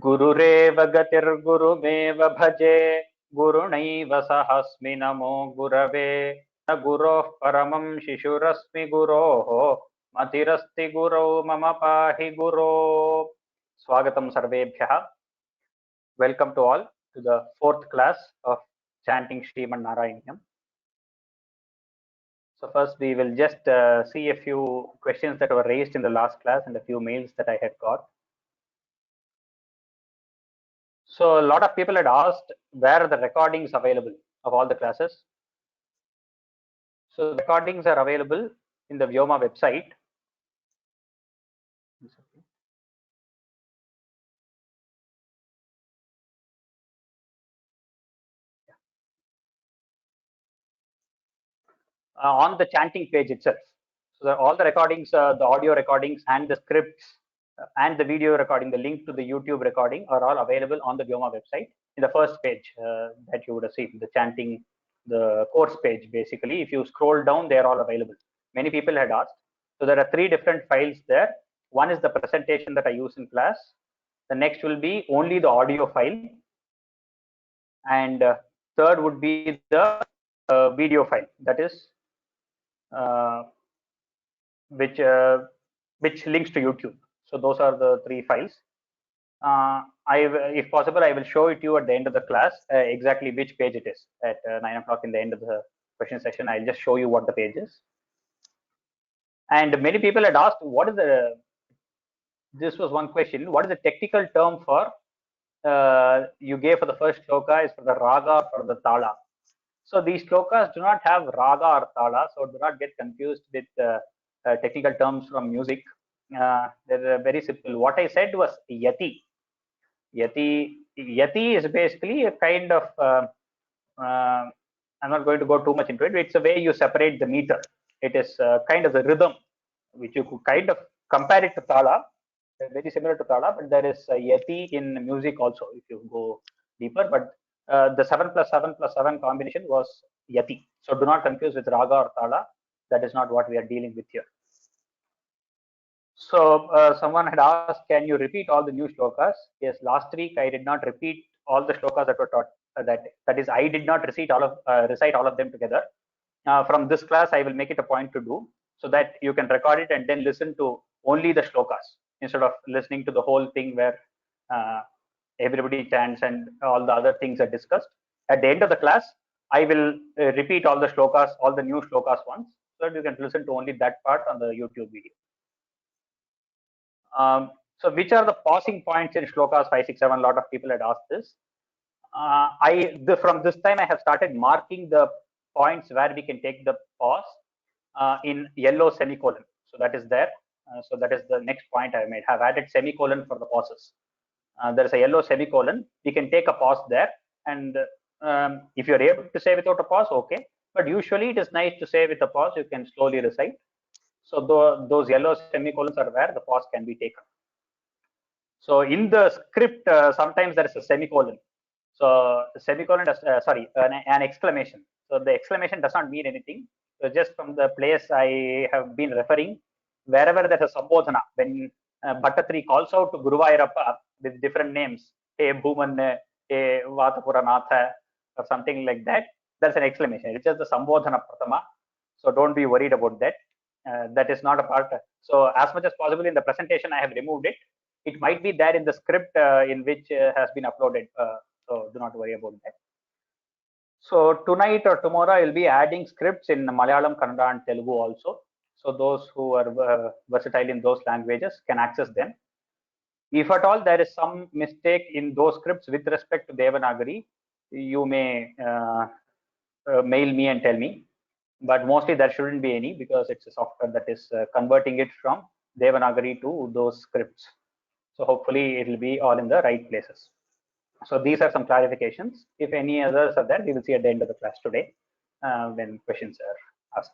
गुरुरेव गतिर्गुरुमेव भजे गुरुणैव सहस्मि नमो गुरवे न गुरोः परमं शिशुरस्मि गुरोः मतिरस्ति गुरौ मम पाहि गुरो। स्वागतं सर्वेभ्यः. Welcome to all to the fourth class of chanting Srimad Narayanam. So first we will just see a few questions that were raised in the last class and a few mails that I had got. So a lot of people had asked where are the recordings available of all the classes. So the recordings are available in the Vyoma website. On the chanting page itself. So all the recordings, the audio recordings and the scripts and the video recording, the link to the YouTube recording are all available on the Vyoma website in the first page that you would have seen, the chanting, the course page basically. If you scroll down, they are all available. Many people had asked. So there are 3 different files there. One is the presentation that I use in class. The next will be only the audio file. And third would be the video file, that is which links to YouTube. So those are the 3 files. If possible, I will show it to you at the end of the class exactly which page it is at 9 o'clock in the end of the question session. I'll just show you what the page is. And many people had asked, what is the? This was one question. What is the technical term for you gave for the first shloka is for the raga or the tala? So these shlokas do not have raga or tala, so do not get confused with technical terms from music. They're very simple. What I said was yati. Yati is basically a kind of, I'm not going to go too much into it. It's a way you separate the meter. It is kind of the rhythm, which you could kind of compare it to tala, very similar to tala, but there is yati in music also if you go deeper. But the 7 plus 7 plus 7 combination was yati. So do not confuse with raga or tala. That is not what we are dealing with here. So someone had asked, can you repeat all the new shlokas? Yes, last week I did not repeat all the shlokas that were taught. That is, I did not recite all of them together. From this class, I will make it a point to do so that you can record it and then listen to only the shlokas instead of listening to the whole thing where everybody chants and all the other things are discussed. At the end of the class, I will repeat all the shlokas, all the new shlokas once, so that you can listen to only that part on the YouTube video. So which are the pausing points in shlokas 5, 6, 7? A lot of people had asked this. From this time I have started marking the points where we can take the pause in yellow semicolon. So that is there. So that is the next point I made. Have added semicolon for the pauses. There is a yellow semicolon. We can take a pause there, and if you are able to say without a pause, okay. But usually it is nice to say with a pause. You can slowly recite. So those yellow semicolons are where the pause can be taken. So in the script, sometimes there is a semicolon. So the semicolon does, an exclamation. So the exclamation does not mean anything. So just from the place I have been referring, wherever there's a sambodhana, when Bhattatri calls out to Guruvayurappa with different names, Hey Bhuman, Hey Vatapuranatha, or something like that, there's an exclamation. It's just the sambodhana pratama. So don't be worried about that. That is not a part. So as much as possible in the presentation, I have removed it. It might be there in the script in which has been uploaded. So do not worry about that. So tonight or tomorrow, I will be adding scripts in Malayalam, Kannada, and Telugu also. So those who are versatile in those languages can access them. If at all there is some mistake in those scripts with respect to Devanagari, you may mail me and tell me. But mostly there shouldn't be any, because it's a software that is converting it from Devanagari to those scripts. So hopefully it will be all in the right places. So these are some clarifications. If any others are there, we will see at the end of the class today when questions are asked.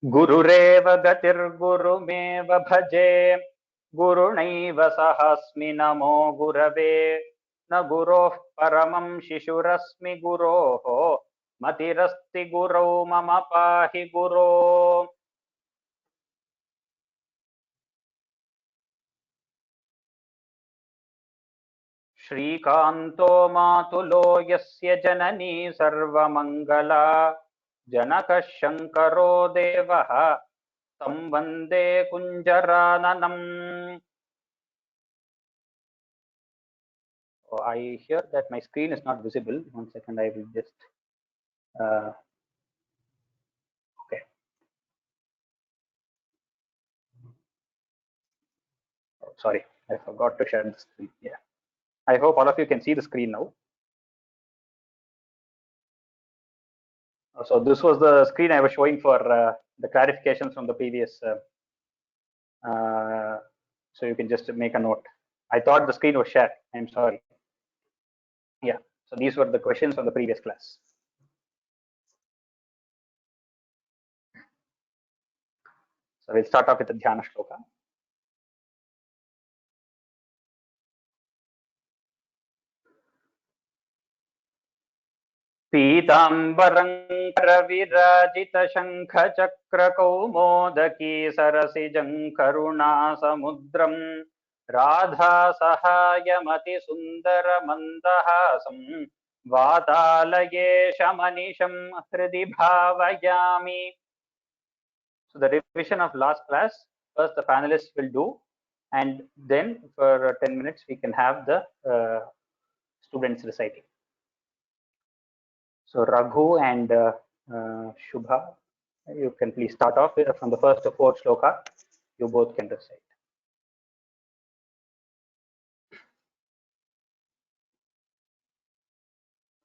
गुरुरेव गतिर्गुरुमेव भजे गुरुणैव सहस्मि नमो गुरवे न गुरोः परमं शिशुरस्मि गुरोः मतिरस्ति गुरौ मम पाहि गुरो। श्रीकान्तो मातुलो यस्य जननी सर्वमङ्गला जनकः शङ्करो देवः तं वन्दे कुञ्जराननम्। Oh, I hear that my screen is not visible. 1 second, I will just okay. Oh, sorry, I forgot to share the screen. Yeah, I hope all of you can see the screen now. So this was the screen I was showing for the clarifications from the previous. So you can just make a note. I thought the screen was shared. I'm sorry. Yeah. So these were the questions from the previous class. So we'll start off with the Dhyana Shloka. पीताम्बरं करविराजितशङ्खचक्रकौमोदकी सरसिजं करुणासमुद्रं राधासहायमतिसुन्दरमन्दहासं वातालयेशमनिशं हृदि भावयामि. So the revision of last class, first the panelists will do, and then for 10 minutes we can have the students reciting. So Raghu and Shubha, you can please start off from the first to fourth shloka. You both can recite.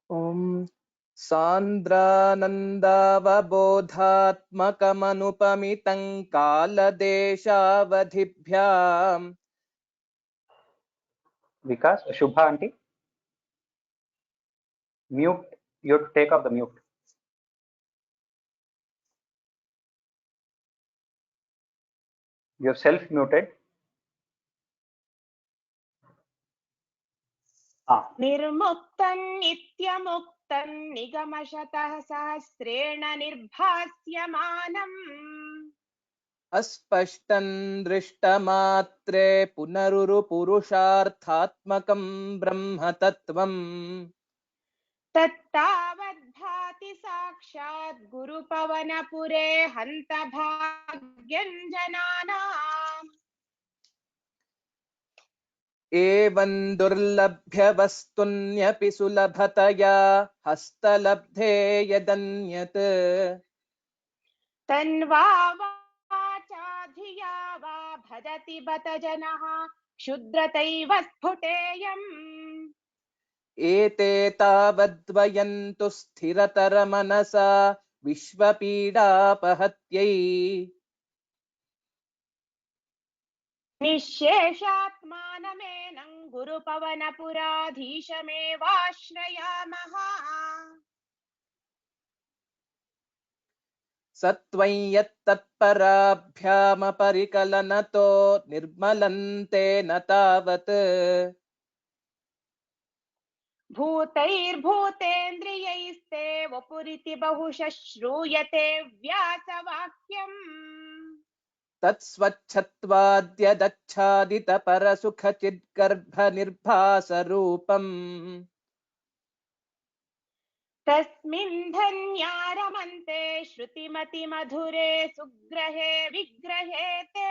Om Sandranandavabodhatmakamανupamitam kaladeshavadhibhyam. Vikas, Shubha auntie, mute. You have to take off the mute. You have self-muted. निर्मुक्तं नित्यमुक्तं निगमशतः सहस्रेण निर्भास्यमानम् अस्पष्टं दृष्टमात्रे पुनरुरुपुरुषार्थात्मकं ब्रह्मतत्त्वम् तत्तावद्भाति साक्षात् गुरुपवनपुरे हन्तभाग्यं जनानाम् एवं दुर्लभ्यवस्तुन्यपि सुलभतया हस्तलब्धे यदन्यत् तन्वा वाचा धिया वा भजति बत जनः क्षुद्रतैव स्फुटेयम् एते तावद्वयन्तु स्थिरतरमनसा विश्वपीडापहत्यै निःशेषात्मानमेनं गुरुपवनपुराधीशमेवाश्रयामः सत्वं यत्तत्पराभ्यामपरिकलनतो निर्मलन्ते न तावत् भूतैर्भूतेन्द्रियैस्ते वपुरिति बहुशः श्रूयते व्यासवाक्यम् तत्स्वच्छत्वाद्यदच्छादितपरसुखचिद्गर्भनिर्भासरूपम् तस्मिन् धन्यारमन्ते श्रुतिमतिमधुरे सुग्रहे विग्रहेते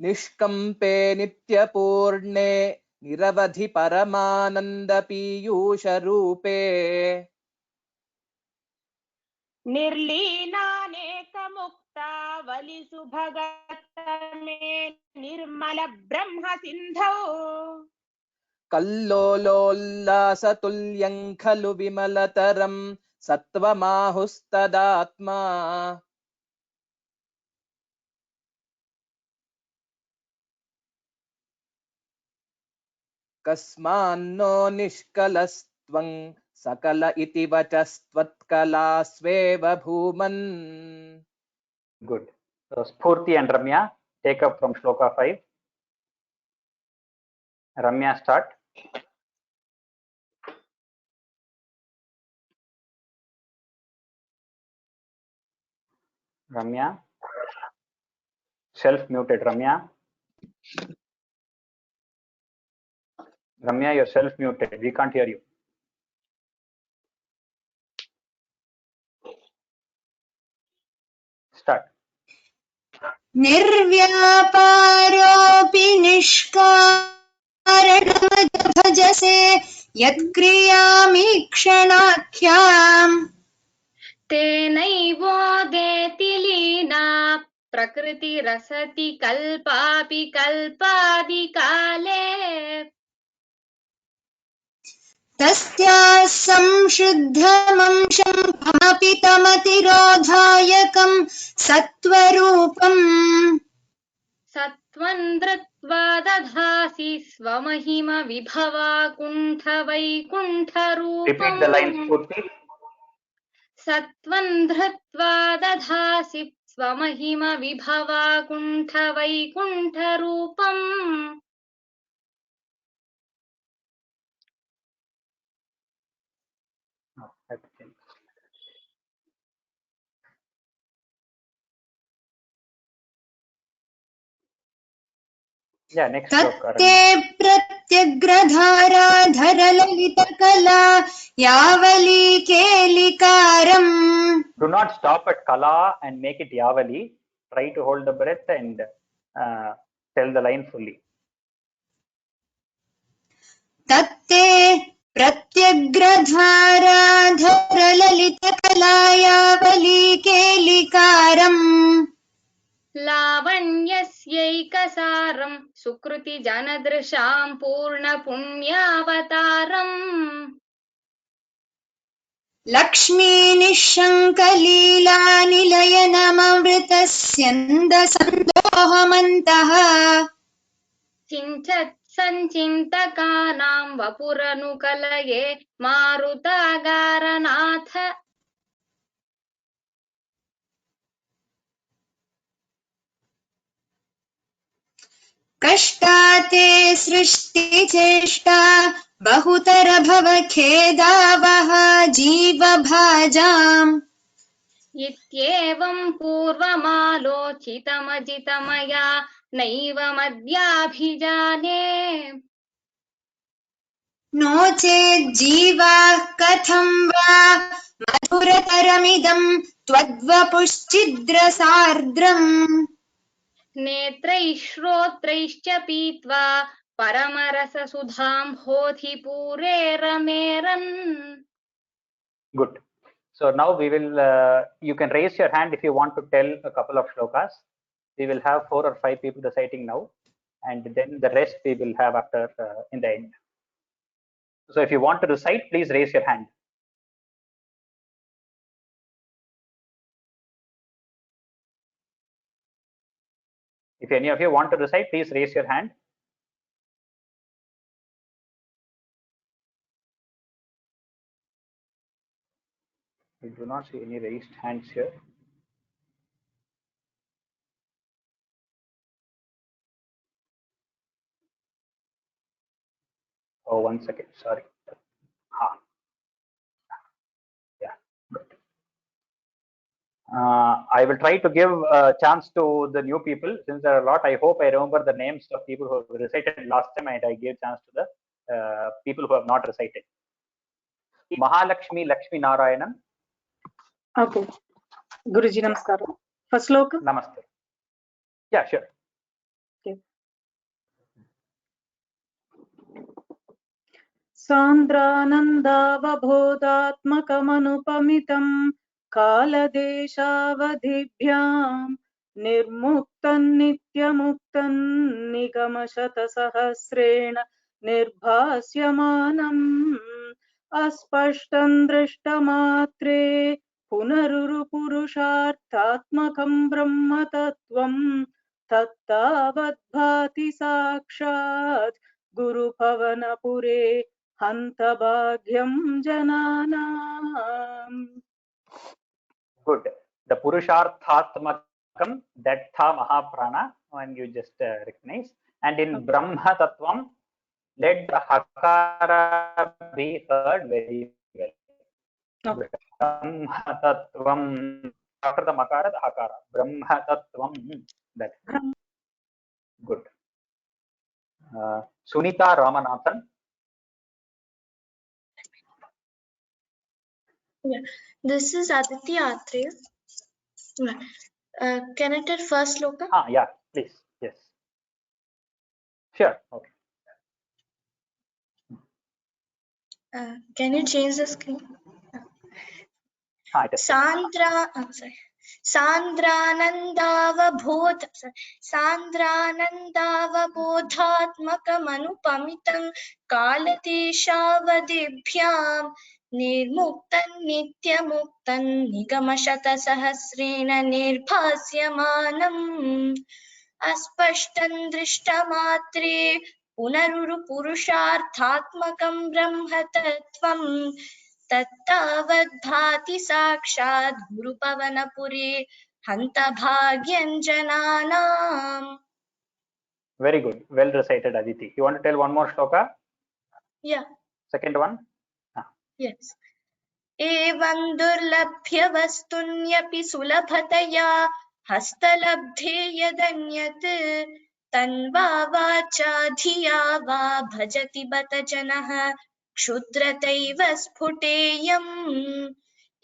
निष्कम्पे नित्यपूर्णे निरवधि परमानन्दपीयूषरूपे निर्लीनानेकमुक्तावलिसुभगतमे निर्मल ब्रह्म सिन्धौ कल्लोलोल्लासतुल्यं खलु विमलतरं सत्त्वमाहुस्तदात्मा कस्मान्नो निष्कलस्त्वं सकल इति वचस्त्वत्कलास्वेव भूमन्. Good. So Spurti and Ramya, take up from shloka 5. Ramya, start. Ramya, self-muted. Ramya, you're self-muted. We can't hear you. Start. निर्व्यापारोऽपि निष्कारणमभजसे यत्क्रियामीक्षणाख्याम् तेनैवोदेति लीना प्रकृतिरसति कल्पापि कल्पादिकाले तस्याः संशुद्धमंशं कमपि तमतिरोधायकं सत्त्वरूपम् सत्त्वं धृत्वा दधासि स्वमहिम विभवा कुण्ठवैकुण्ठरूपम् Repeat the lines, Purti. सत्त्वं धृत्वा दधासि स्वमहिम विभवा कुण्ठवैकुण्ठरूपम् Yeah, next तत्ते प्रत्यग्रधाराधरललितकला Yawali केलिकारम्. Do not stop at kala and make it yavali. Try to hold the breath and tell the line fully. तत्ते प्रत्यग्रधाराधरललितकला यावली केलिकारम्. लावण्यस्यैकसारं सुकृतिजनदृशां पूर्णपुण्यावतारम् लक्ष्मीनिःशङ्कलीलानिलयनममृतस्यन्दसन्दोहमन्तः चिञ्चत् सञ्चिन्तकानां वपुरनुकलये मारुतागारनाथ कष्टाते सृष्टिचेष्टा बहुतर भवखेदावह जीवभाजाम्. इत्येवं पूर्वमालोचितमजितमया नैव मद्याभिजाने नो चेत् जीवाः कथं वा मधुरतरमिदं त्वद्वपुश्चिद्रसार्द्रम्. नेत्रैः श्रोत्रैश्च पीत्वा परमरससुधां होधिपूरे रमेरन् Good. So now we will, you can raise your hand if you want to tell a couple of shlokas. We will have 4 or 5 people reciting now, and then the rest we will have after in the end. So if you want to recite, please raise your hand. If any of you want to recite, please raise your hand. We do not see any raised hands here. Oh, 1 second, sorry. Yeah, good. I will try to give a chance to the new people. Since there are a lot, I hope I remember the names of people who have recited last time, and I gave chance to the people who have not recited. Mahalakshmi Lakshmi Narayanam. Okay. Guruji, namaskaram. First sloka? Namaste. Yeah, sure. Okay. सान्द्रानन्दावबोधात्मकमनुपमितं कालदेशावधिभ्यां निर्मुक्तं नित्यमुक्तं निगमशतसहस्रेण निर्भास्यमानम् अस्पष्टं दृष्टमात्रे पुनरुरुपुरुषार्थात्मकं ब्रह्मतत्त्वं तत्तावद्भाति साक्षात् गुरुभवनपुरे हन्तभाग्यं जनानाम्. Good. The Purusharthatmakam, that tha Mahaprana, and you just recognize. And in Brahma Tattvam, Let the hakara be heard very well. Okay. Brahma tattvam. After the makara, the hakara. Brahma tattvam. That. Good. Sunita Ramanathan. Yeah, this is Aditya Atreya. Can I tell first sloka? Yeah, please. Yes. Sure. Okay. Can you change the screen? It is. सान्द्रानन्दावबोधात्मकमनुपमितं कालदेशावधिभ्यां निर्मुक्तं नित्यमुक्तं निगमशतसहस्रेण निर्भास्यमानम् अस्पष्टं दृष्टमात्रे पुनरुरुपुरुषार्थात्मकं ब्रह्म तत्त्वं तत्तावद्भाति साक्षात् गुरुपवनपुरे हन्तभाग्यञ्जनानाम्. Very good. Well recited, Aditi. You want to tell one more shloka? Yeah. Second one? Yes. एवं दुर्लभ्य वस्तुन्यपि सुलभतया हस्तलब्धे यदन्यत् तन्वा वाचा धिया वा भजति बत जनः क्षुद्रतैव स्फुटेयम्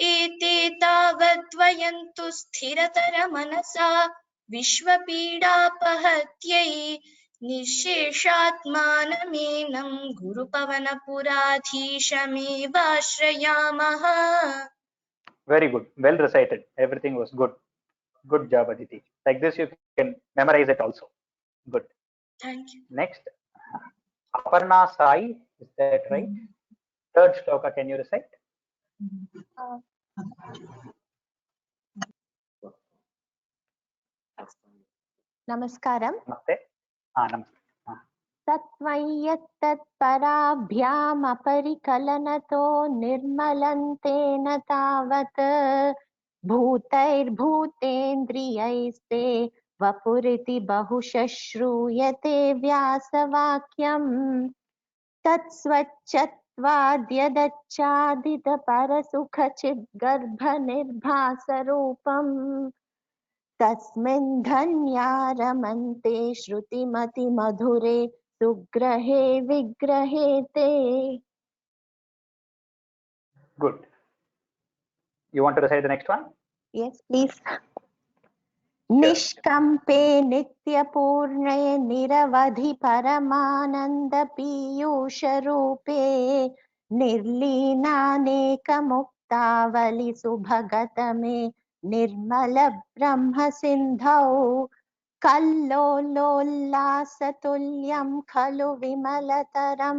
एते तावद्वयन्तु स्थिरतरमनसा विश्वपीडापहत्यै निःशेषात्मानमेनं गुरुपवनपुराधीशमेवाश्रयामः. Very good. Well recited. Everything was good. Good job, Aditi. Like this, you can memorize it also. Good. Thank you. Next, Aparna Sai. Is that right? Third shloka, can you recite? Namaskaram. Namaste. Namaste. तत्त्वय्यत्तत्पराभ्यामपरिकलनतो निर्मलन्तेन तावत् भूतैर्भूतेन्द्रियैस्ते वपुरिति बहुशः श्रूयते व्यासवाक्यम् तत्स्वच्छत्वाद्यदच्चादितपरसुखचिद्गर्भनिर्भासरूपम् तस्मिन् धन्या रमन्ते श्रुतिमतिमधुरे सुग्रहे विग्रहे ते. Good. You want to recite the next one? Yes, please. निष्कम्पे नित्यपूर्णे निरवधि परमानन्द पीयूषरूपे निर्लीनानेकमुक्तावलि सुभगतमे निर्मल ब्रह्म सिन्धौ कल्लोलोल्लासतुल्यं खलु विमलतरं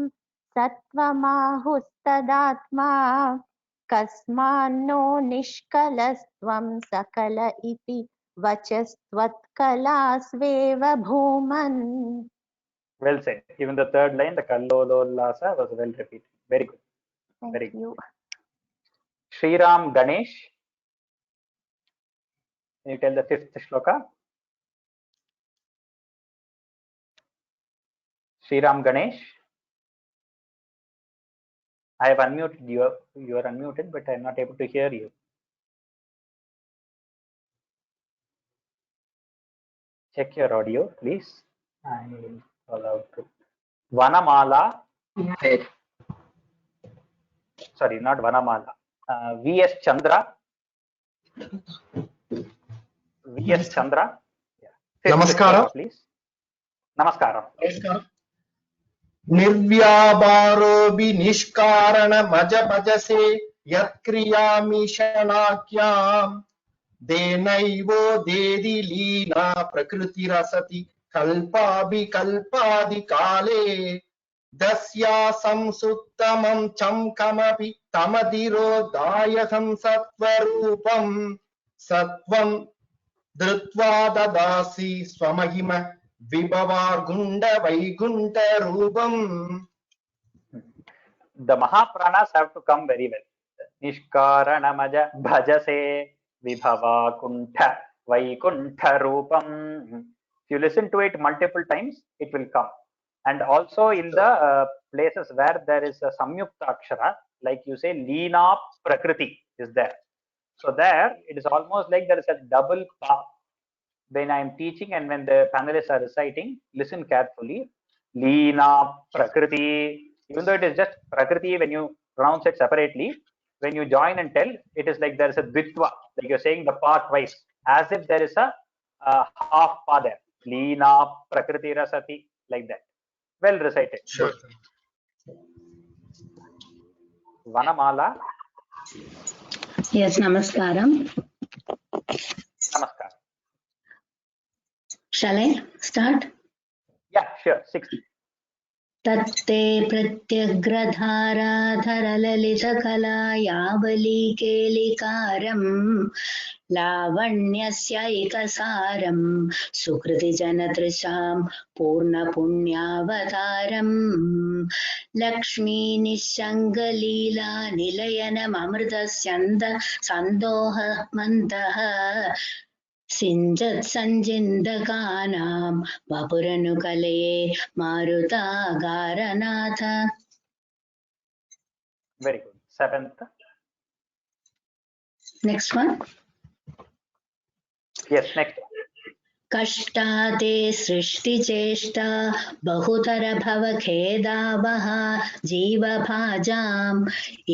सत्त्वमाहुस्तदात्मा कस्मान्नो निष्कलस्त्वं सकल इति वचस्त्वत्कलास्वेव भूमन्. Well said. Even the third line, the Kallolollasa, was well repeated. Very good. Very good. Shriram Ganesh. Can you tell the fifth shloka? Shriram Ganesh. I have unmuted you. You are unmuted, but I am not able to hear you. Check your audio, please. I will allow to. Vanamala. Sorry, not Vanamala. V.S. Chandra. V.S. Chandra. Yeah. Namaskara. Please. Namaskara. निर्व्यापारोऽपि निष्कारणमज भजसे यत्क्रियामीशनाख्याम् देनैवो देदि लीला प्रकृतिरसति कल्पाभिकल्पादिकाले दस्या संसुप्तमं चमकमपि तमधिरोधायहं सत्त्वरूपं सत्त्वं धृत्वा ददासि स्वमहिम Vibhava Gunda Vaikunta Rupam. The Mahapranas have to come very well. Nishkaranamaja bhajase Vibhava Kunta Vaikunta Rupam. If you listen to it multiple times, it will come. And also in the places where there is a samyukta akshara, like you say Leena Prakriti is there. So there it is almost like there is a double pa. When I am teaching and when the panelists are reciting, listen carefully. Leena Prakriti. Even though it is just Prakriti, when you pronounce it separately, when you join and tell, it is like there is a dvitva, like you're saying the pa twice, as if there is a half pa there. Leena Prakriti Rasati, like that. Well recited. Sure. Vanamala. Yes, namaskaram. Namaskar. Shall I start? Yeah, sure. 60. तत्ते प्रत्यग्रधाराधरललितकलायावलीकेलिकारम् लावण्यस्यैकसारम् सुकृतिजनतृषाम् पूर्णपुण्यावतारम् लक्ष्मीनिःशङ्गलीला निलयनममृतस्यन्द सन्दोहमन्तः सिञ्जत् सञ्जिन्दकानां वपुरनुकलये मारुतागारनाथ. Very good. 7th. Next one. Yes, next one. कष्टा ते सृष्टिचेष्टा बहुतर भवखेदावः जीवभाजाम्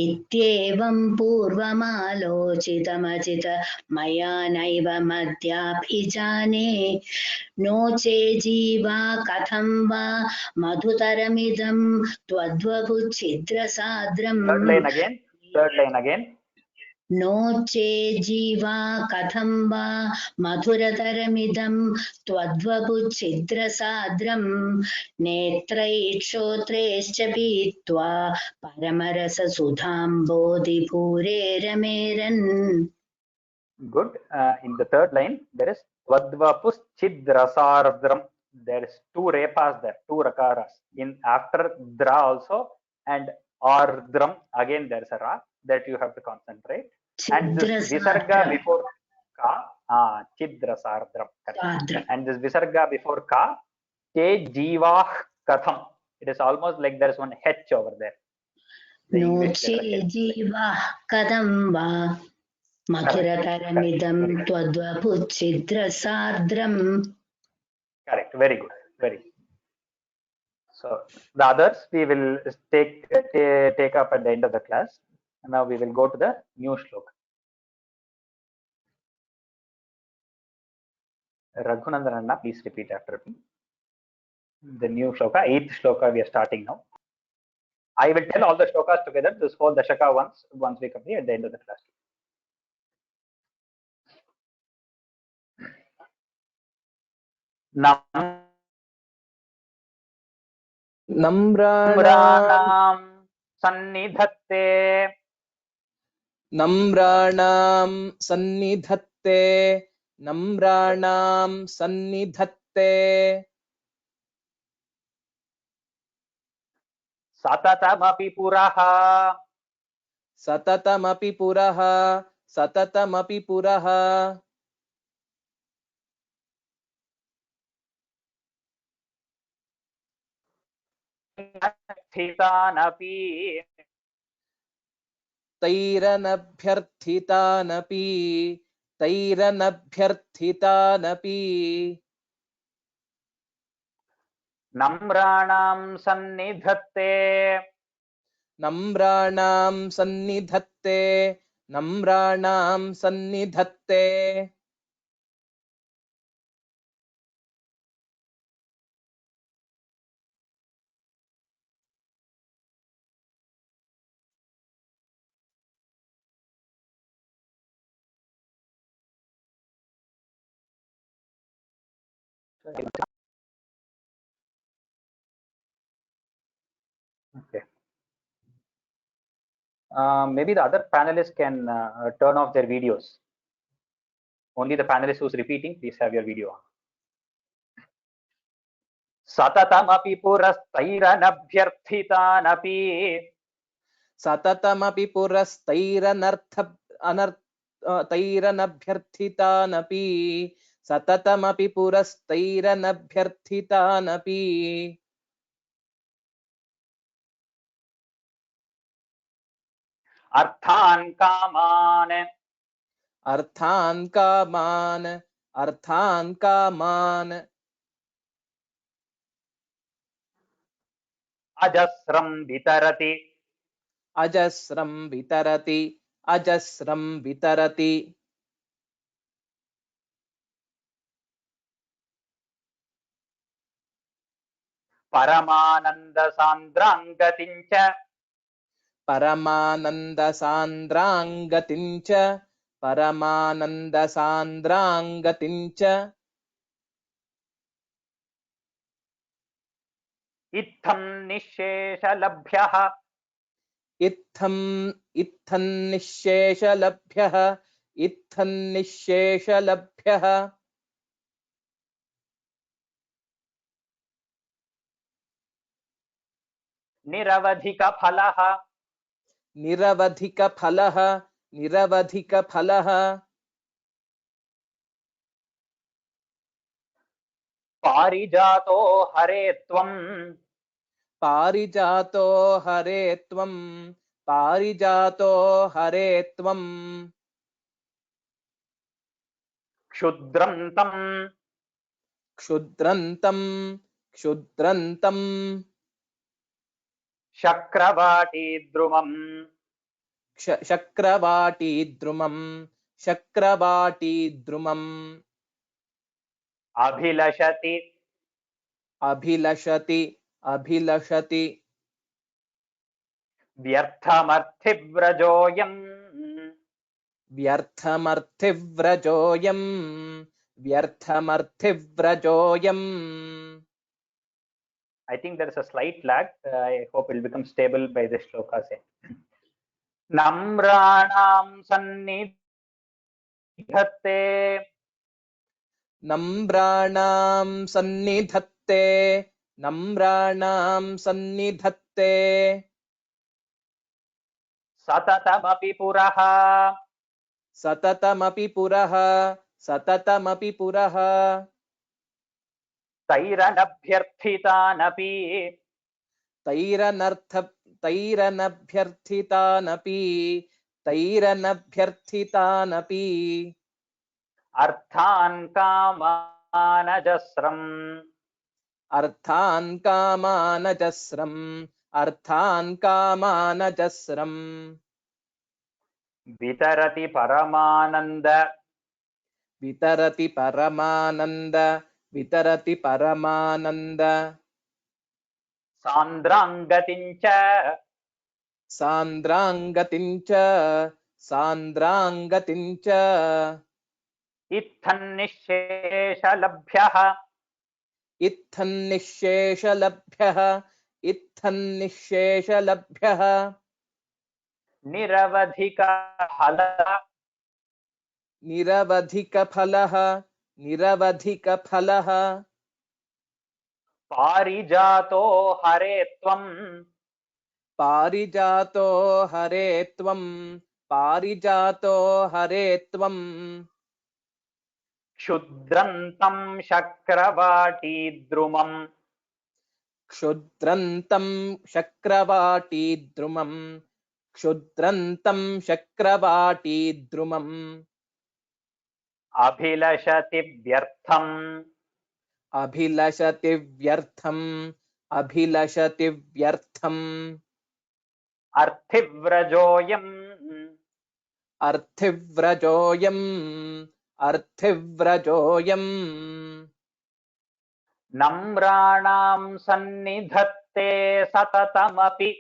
इत्येवं पूर्वमालोचितमचित मया नैव मद्याभिजाने नो चे जीवा कथं वा मधुतरमिदं त्वद्वपुच्छिद्रसाद्रम्. Third line again. नो चे जीवा कथं वा मधुरतरमिदं त्वद्वपुच्छिद्रसाद्रं नेत्रैक्षोत्रैश्च पीत्वा परमरससुधाम्बोधिपूरे रमेरन्. Good. In the third line, there is Tvadvapuschhidrasardram. There is 2 repas there, 2 rakaras. In after dra also, and ardram, again there is a ra that you have to concentrate. And this visarga before ka, chidrasardram. And this visarga before ka, te jivah katham. It is almost like there is one H over there. No che jivah katham va madhurataramidam twadvapuच्छिद्रसार्द्रम्. Correct. Very good. Very good. So the others we will take up at the end of the class. And now we will go to the new shloka. Raghunandan Anna, please repeat after me. The new shloka, 8th shloka we are starting now. I will tell all the shlokas together, this whole dashaka once we complete at the end of the class. Namranam sannidhatte. नम्राणां सन्निधत्ते नम्राणां सन्निधत्ते सततमपि पुरः सततमपि पुरः सततमपि पुरः स्थितानपि तैरनभ्यर्थितानपि नम्राणां सन्निधत्ते नम्राणां सन्निधत्ते नम्राणां सन्निधत्ते Okay. Maybe the other panelists can turn off their videos. Only the panelist who's repeating, please have your video on. Satatamapi purastairanabhyarthitanapi. सततमपि पुरस्तैरनभ्यर्थितानपि सततमपि पुरस्तैरनभ्यर्थितानपि अर्थान् कामान् अर्थान् कामान् अर्थान् कामान् अजस्रं वितरति अजस्रं वितरति अजस्रं वितरति परमानन्दसान्द्रां गतिं च परमानन्दसान्द्रां गतिं च परमानन्दसान्द्रां गतिं च इत्थं निःशेषलभ्यः इत्थं निःशेषलभ्यः इत्थं निःशेषलभ्यः निरवधिकफलः निरवधिकफलः निरवधिकफलः पारिजातो हरे त्वं पारिजातो हरे त्वं पारिजातो हरे त्वं क्षुद्रं क्षुद्रन्तं शक्रवाटीद्रुमम् शक्रवाटीद्रुमम् अभिलषति अभिलषति व्यर्थमर्थिव्रजोऽयम् व्यर्थमर्थिव्रजोऽयम् I think there is a slight lag. I hope it will become stable by this shloka. Say, Namranam sannidhatte नम्राणां सन्निधत्ते satatamopi purah तैरनभ्यर्थितानपि तैरनभ्यर्थितानपि अर्थान् कामानजस्रम् वितरति परमानन्द सान्द्राङ्गतिं च इत्थन्निःशेषलभ्यः निरवधिकफलः पारिजातो हरे त्वं क्षुद्रन्तं शक्रवाटीद्रुमम् अभिलषति व्यर्थम् अर्थिव्रजोऽयम् नम्राणां सन्निधत्ते सततमपि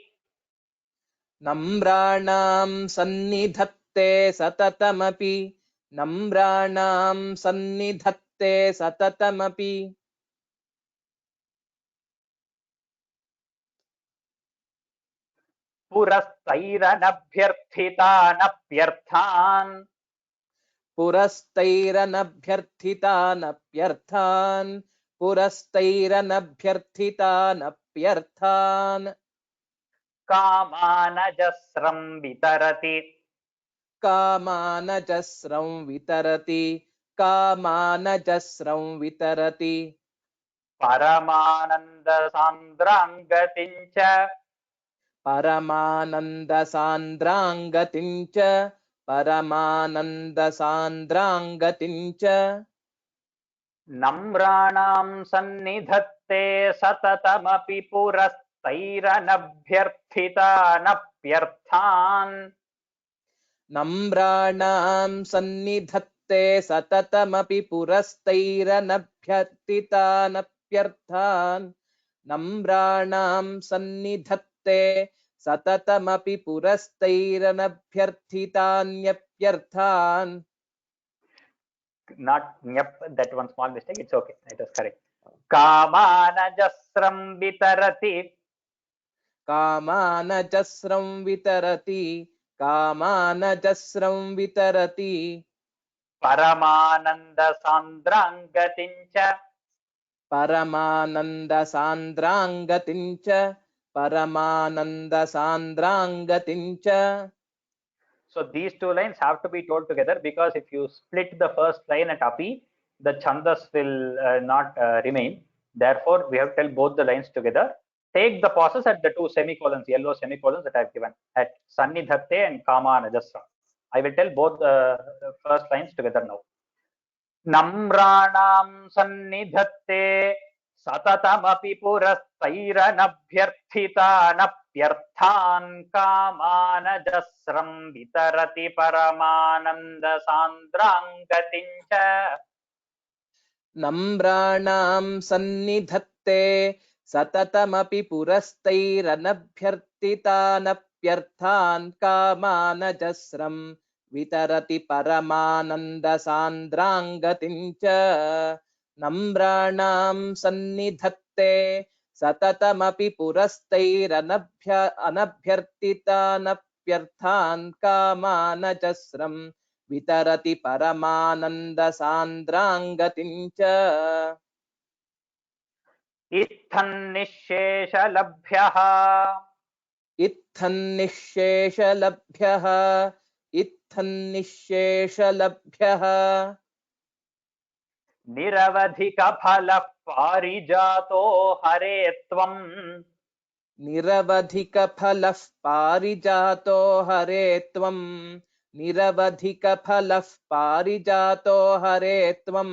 पुरस्तैरनभ्यर्थितानप्यर्थान् कामानजस्रं वितरति परमानन्दसान्द्रां गतिं च परमानन्दसान्द्राङ्गतिं च परमानन्दसान्द्राङ्गतिं च नम्राणां सन्निधत्ते सततमपि पुरस्तैरनभ्यर्थितानप्यर्थान् नम्राणां सन्निधत्ते सततमपि पुरस्तैरनभ्यर्थितानप्यर्थान् नम्राणां सन्निधत्ते सततमपि पुरस्तैरनभ्यर्थितान्यप्यर्थान्. Not nyap, that one small mistake, it's okay, it is correct. कामानजस्रं वितरति कामानजस्रं वितरति कामानजस्रं वितरति परमानन्दसान्द्राङ्गतिं च परमानन्दसान्द्राङ्गतिं च परमानन्दसान्द्राङ्गतिं च. So these two lines have to be told together, because if you split the first line at api, the chandas will not remain. Therefore, we have to tell both the lines together. Take the pauses at the two semicolons, yellow semicolons that I have given at Sannidhatte and Kamanajasra. I will tell both the first lines together now. Namranam Sannidhatte Satatamapi Purastairanabhyarthitanapyarthan Kamanajasram Vitarati Paramananda Sandrangatincha. नम्राणां सन्निधत्ते सततमपि पुरस्तैरनभ्यर्थितानप्यर्थान् कामानजस्रं वितरति परमानन्दसान्द्राङ्गतिं च. नम्राणां सन्निधत्ते सततमपि पुरस्तैरनभ्यर्थितानप्यर्थान् कामानजस्रं वितरति परमानन्दसान्द्राङ्गतिं च. इत्थन्निःशेषलभ्यः इत्थन्निःशेषलभ्यः इत्थन्निःशेषलभ्यः निरवधिकफलः पारिजातो हरे त्वं निरवधिकफलः पारिजातो हरे त्वं निरवधिकफलः पारिजातो हरे त्वं.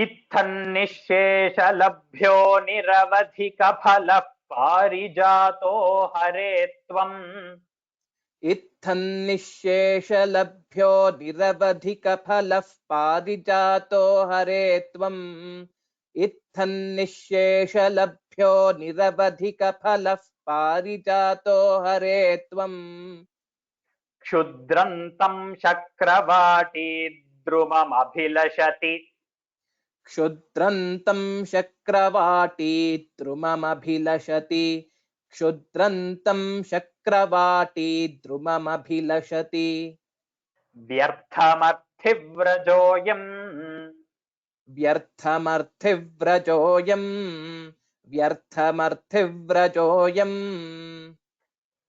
इत्थन्निःशेषलभ्यो निरवधिकफलः पारिजातो हरे त्वं इत्थन्निःशेषलभ्यो निरवधिकफलः पारिजातो हरे त्वं इत्थन्निःशेषलभ्यो निरवधिकफलः पारिजातो हरे त्वं. क्षुद्रन्तं शक्रवाटी द्रुममभिलषति क्षुद्रन्तं शक्रवाटी द्रुममभिलषति क्षुद्रन्तं शक्रवाटी द्रुममभिलषति. व्यर्थमर्थिव्रजोऽयम् व्यर्थमर्थिव्रजोऽयम् व्यर्थमर्थिव्रजोऽयम्.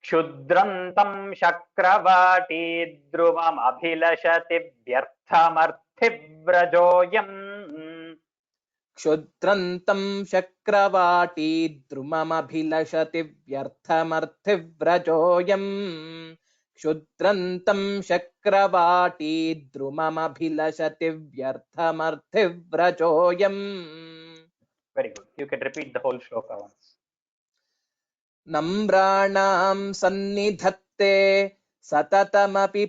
क्षुद्रन्तं शक्रवाटी द्रुममभिलषति व्यर्थमर्थिव्रजोऽयम् क्षुद्रन्तं शक्रवाटी द्रुममभिलषति व्यर्थमर्थिव्रजोऽयम् क्षुद्रन्तं शक्रवाटी द्रुममभिलषति व्यर्थमर्थिव्रजोऽयम्. Very good. You can repeat the whole shloka once. नम्राणां सन्निधत्ते सततमपि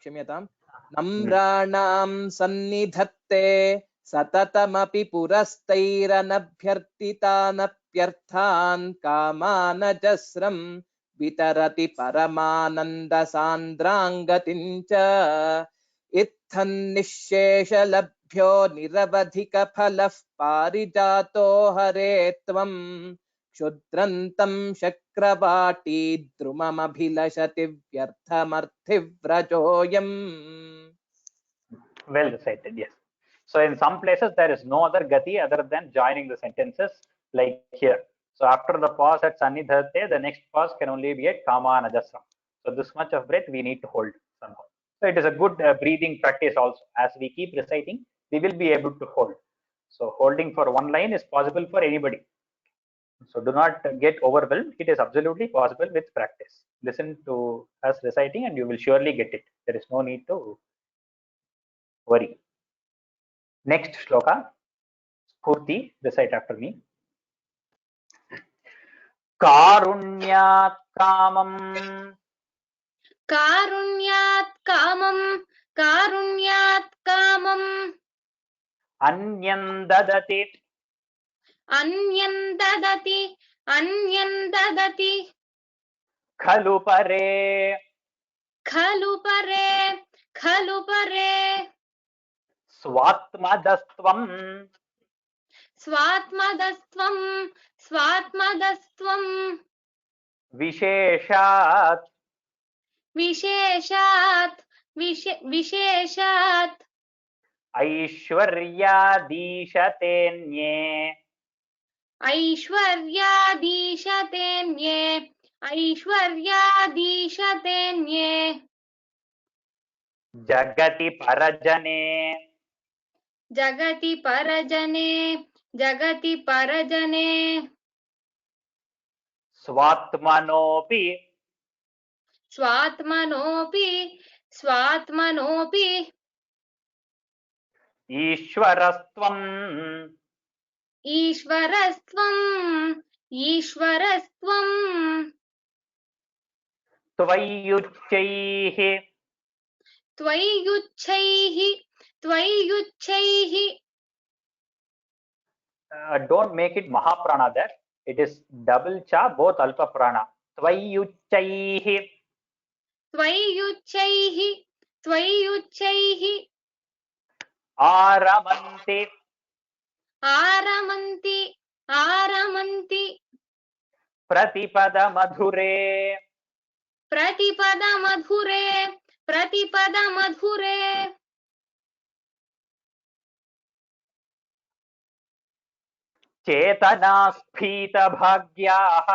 क्षम्यताम्. नम्राणां सन्निधत्ते सततमपि पुरस्तैरनभ्यर्थितानप्यर्थान् कामानजस्रं वितरति परमानन्दसान्द्राङ्गतिं च. इत्थन्निःशेषलभ्यो निरवधिकफलः पारिजातो हरे त्वं क्षुद्रन्तं शक्रवाटी द्रुममभिलषति व्यर्थमर्थिव्रजोऽयम्. Well recited, yes. So in some places there is no other gati other than joining the sentences, like here. So after the pause at Sannidhatte, the next pause can only be at Kamanajasram. So this much of breath we need to hold somehow. So it is a good breathing practice also. As we keep reciting, we will be able to hold. So holding for one line is possible for anybody. So do not get overwhelmed. It is absolutely possible with practice. Listen to us reciting and you will surely get it. There is no need to worry. Next shloka. Spurti, recite after me. Karunyat kamam. कारुण्यात् कामम् कारुण्यात् कामम् Anyam dadati. अन्यं ददति Khalu pare. खलु परे Swatmadastvam. स्वात्मदस्त्वं Visheshat. विशेषात् ऐश्वर्यादीशतेऽन्ये ऐश्वर्यादीशतेऽन्ये जगति परजने स्वात्मनोऽपि ईश्वरस्त्वम् ईश्वरस्त्वं त्वय्युच्छैः don't make it mahaprana there. It is double cha, both alpa prana. Tvayyuchaihi. Aramanti. Pratipada madhure. Chetna स्फीत भाग्याः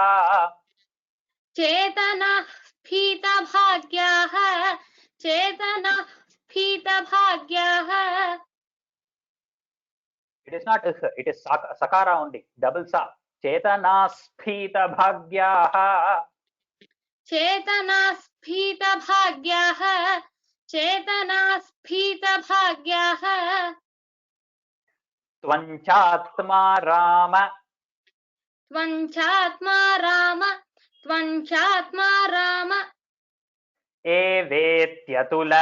It is not it is sakara only, double sa. Chetana sphita bhagyaha. Tvanchatma rama. त्वञ्चात्मा Ram एवेत्यतुल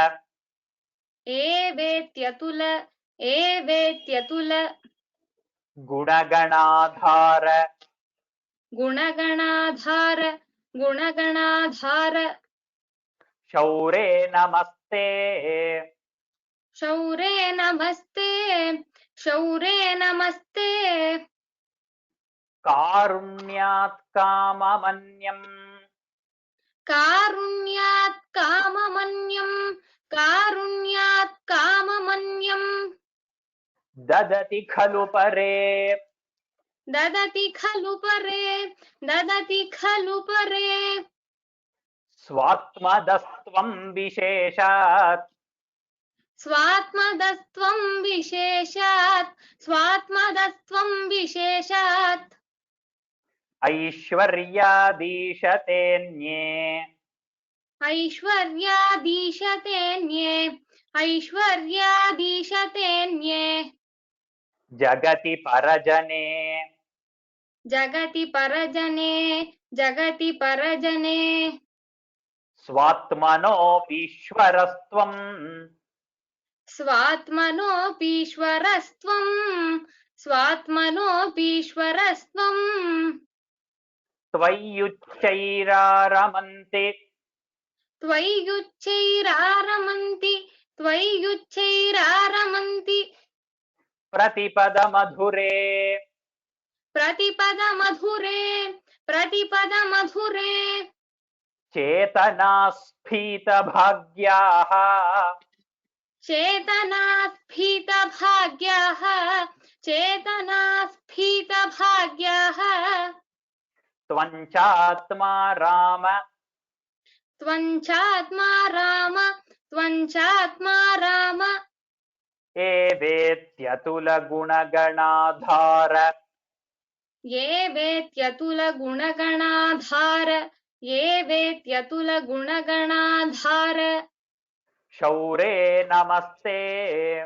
गुणगणाधार शौरे नमस्ते कारुण्यात् काममन्यम् ददति खलु परे स्वात्मदस्त्वं विशेषात् ऐश्वर्यादीशतेऽन्ये जगति परजने स्वात्मनोऽपीश्वरस्त्वं त्वय्युच्चैरारमन्ति प्रतिपद मधुरे चेतना स्फीत भाग्याः त्वञ्चात्मा राम एवेत्यतुलगुणगणाधार ये वेत्यतुलगुणगणाधार ये वेत्यतुलगुणगणाधार शौरे नमस्ते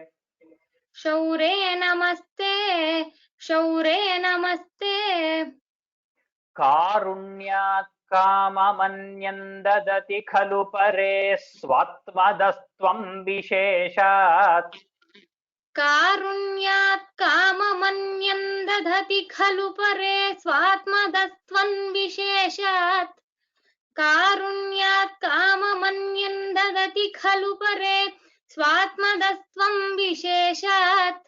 शौरे नमस्ते शौरे नमस्ते कारुण्यात् काममन्यं ददति खलु परे स्वात्मदस्त्वं विशेषात् कारुण्यात् काममन्यं दधति खलु परे स्वात्मदस्त्वं विशेषात् कारुण्यात् काममन्यं ददति खलु परे स्वात्मदस्त्वं विशेषात्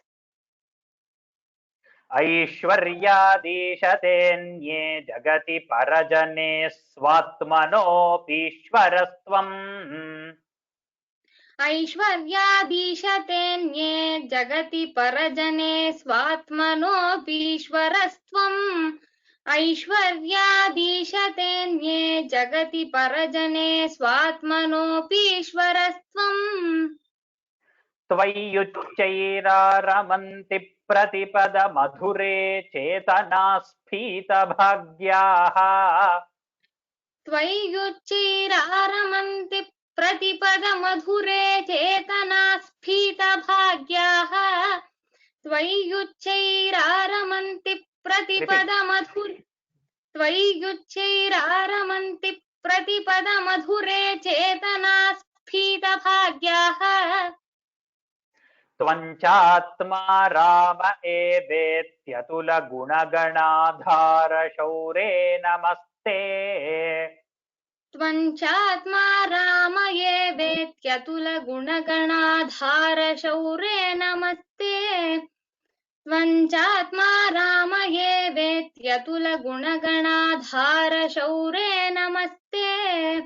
ऐश्वर्यादीशतेऽन्ये जगति परजने स्वात्मनोऽपीश्वरस्त्वम् ऐश्वर्यादीशतेऽन्ये जगति परजने स्वात्मनोऽपीश्वरस्त्वम् ऐश्वर्यादीशतेऽन्ये जगति परजने स्वात्मनोऽपीश्वरस्त्वम् त्वय्युच्चैरारमन्ति प्रतिपदमधुरे चेतनास्फीतभाग्याः त्वय्युच्चैरारमन्ति प्रतिपदमधुरे चेतनास्फीतभाग्याः त्वय्युच्चैरारमन्ति त्वय्युच्चैरारमन्ति प्रतिपदमधुरे चेतनास्फीतभाग्याः त्वञ्चात्मा राम एवेत्यतुलगुणगणाधार शौरे नमस्ते त्वञ्चात्मा राम ये वेत्यतुलगुणगणाधार शौरे नमस्ते त्वञ्चात्मा राम ये वेत्यतुलगुणगणाधार शौरे नमस्ते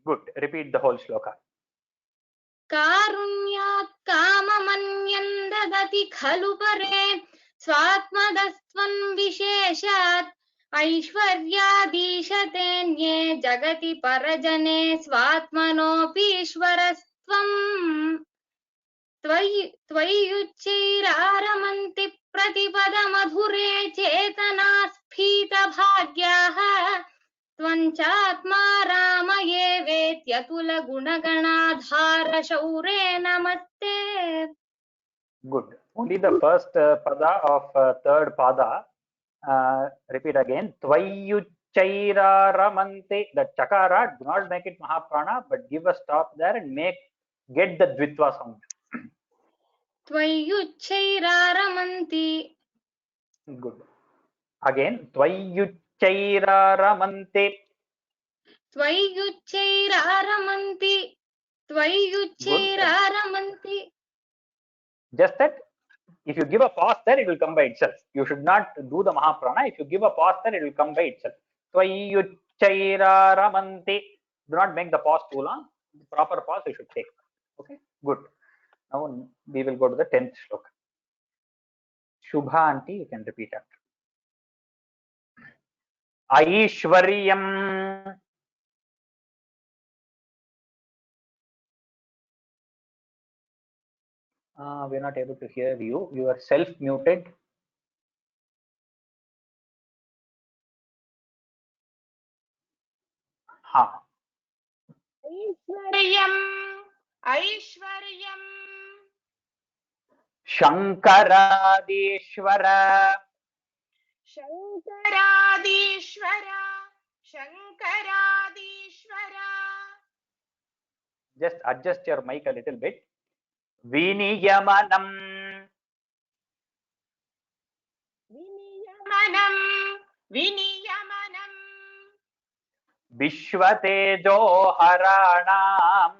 Good. Repeat the whole shloka. कारुण्यात् काममन्यं ददति खलु परे स्वात्मदस्त्वं विशेषात् ऐश्वर्यादीशतेऽन्ये जगति परजने स्वात्मनोऽपीश्वरस्त्वम् त्वय्युच्चैरारमन्ति प्रतिपदमधुरे चेतनास्फीतभाग्याः त्वञ्चात्मा राम ये वेत्यतुलगुणगणाधार शौरे नमस्ते. Good. Only the first pada of third pada. Repeat again. Tvayyuchairaramanti. The chakara, do not make it mahaprana, but give a stop there and get the dvitva sound. त्वय्युच्चैरारमन्ति. Good. Again. Tvayyuchairaramanti. त्वय्युच्चैरारमन्ति. त्वय्युच्चैरारमन्ति. Just that if you give a pause there, it will come by itself. You should not do the mahaprana. If you give a pause there, it will come by itself. Tvayyuchairaramanti. Do not make the pause too long. The proper pause you should take. Okay, good. Now we will go to the 10th shloka. Shubha aunty, you can repeat after. Aishwaryam. We are not able to hear you. You are self-muted. Ha. ऐश्वर्यम् ऐश्वर्यम् Shankaradishwara. शङ्करादीश्वर शङ्करादीश्वर. Just adjust your mic a little bit. Viniyamanam. विनियमनं विनियमनं. Vishwatejoharanam.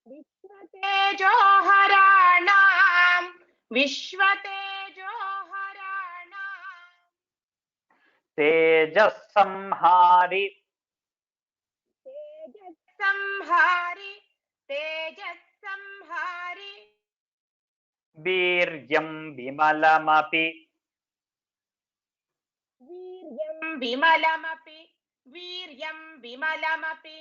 विश्वतेजोहराणां विश्वतेजोहराणां. Tejasamhari. तेजस्संहारि तेजस्संहारि. Viryam vimalamapi. वीर्यं विमलमपि वीर्यं विमलमपि.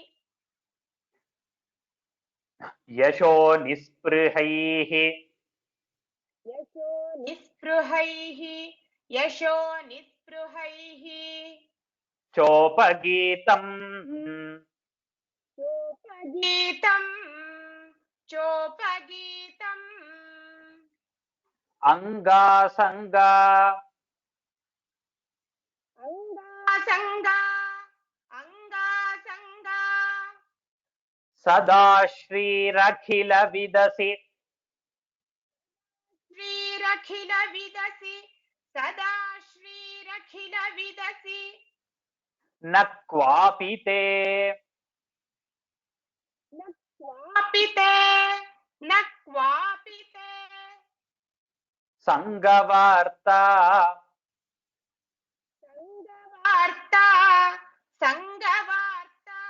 Yasho nisprihaihi. यशो निःस्पृहैः यशो निःस्पृहैः चोपगीतम् चोपगीतम् चोपगीतम् अंगासंगा अंगासंगा अंगासंगा सदा श्रीरखिल विदसि श्रीरखिल विदसि सदा श्रीरखिल विदसि न क्वापि ते न क्वापि ते न क्वापि ते संगवार्ता संगवार्ता संगवार्ता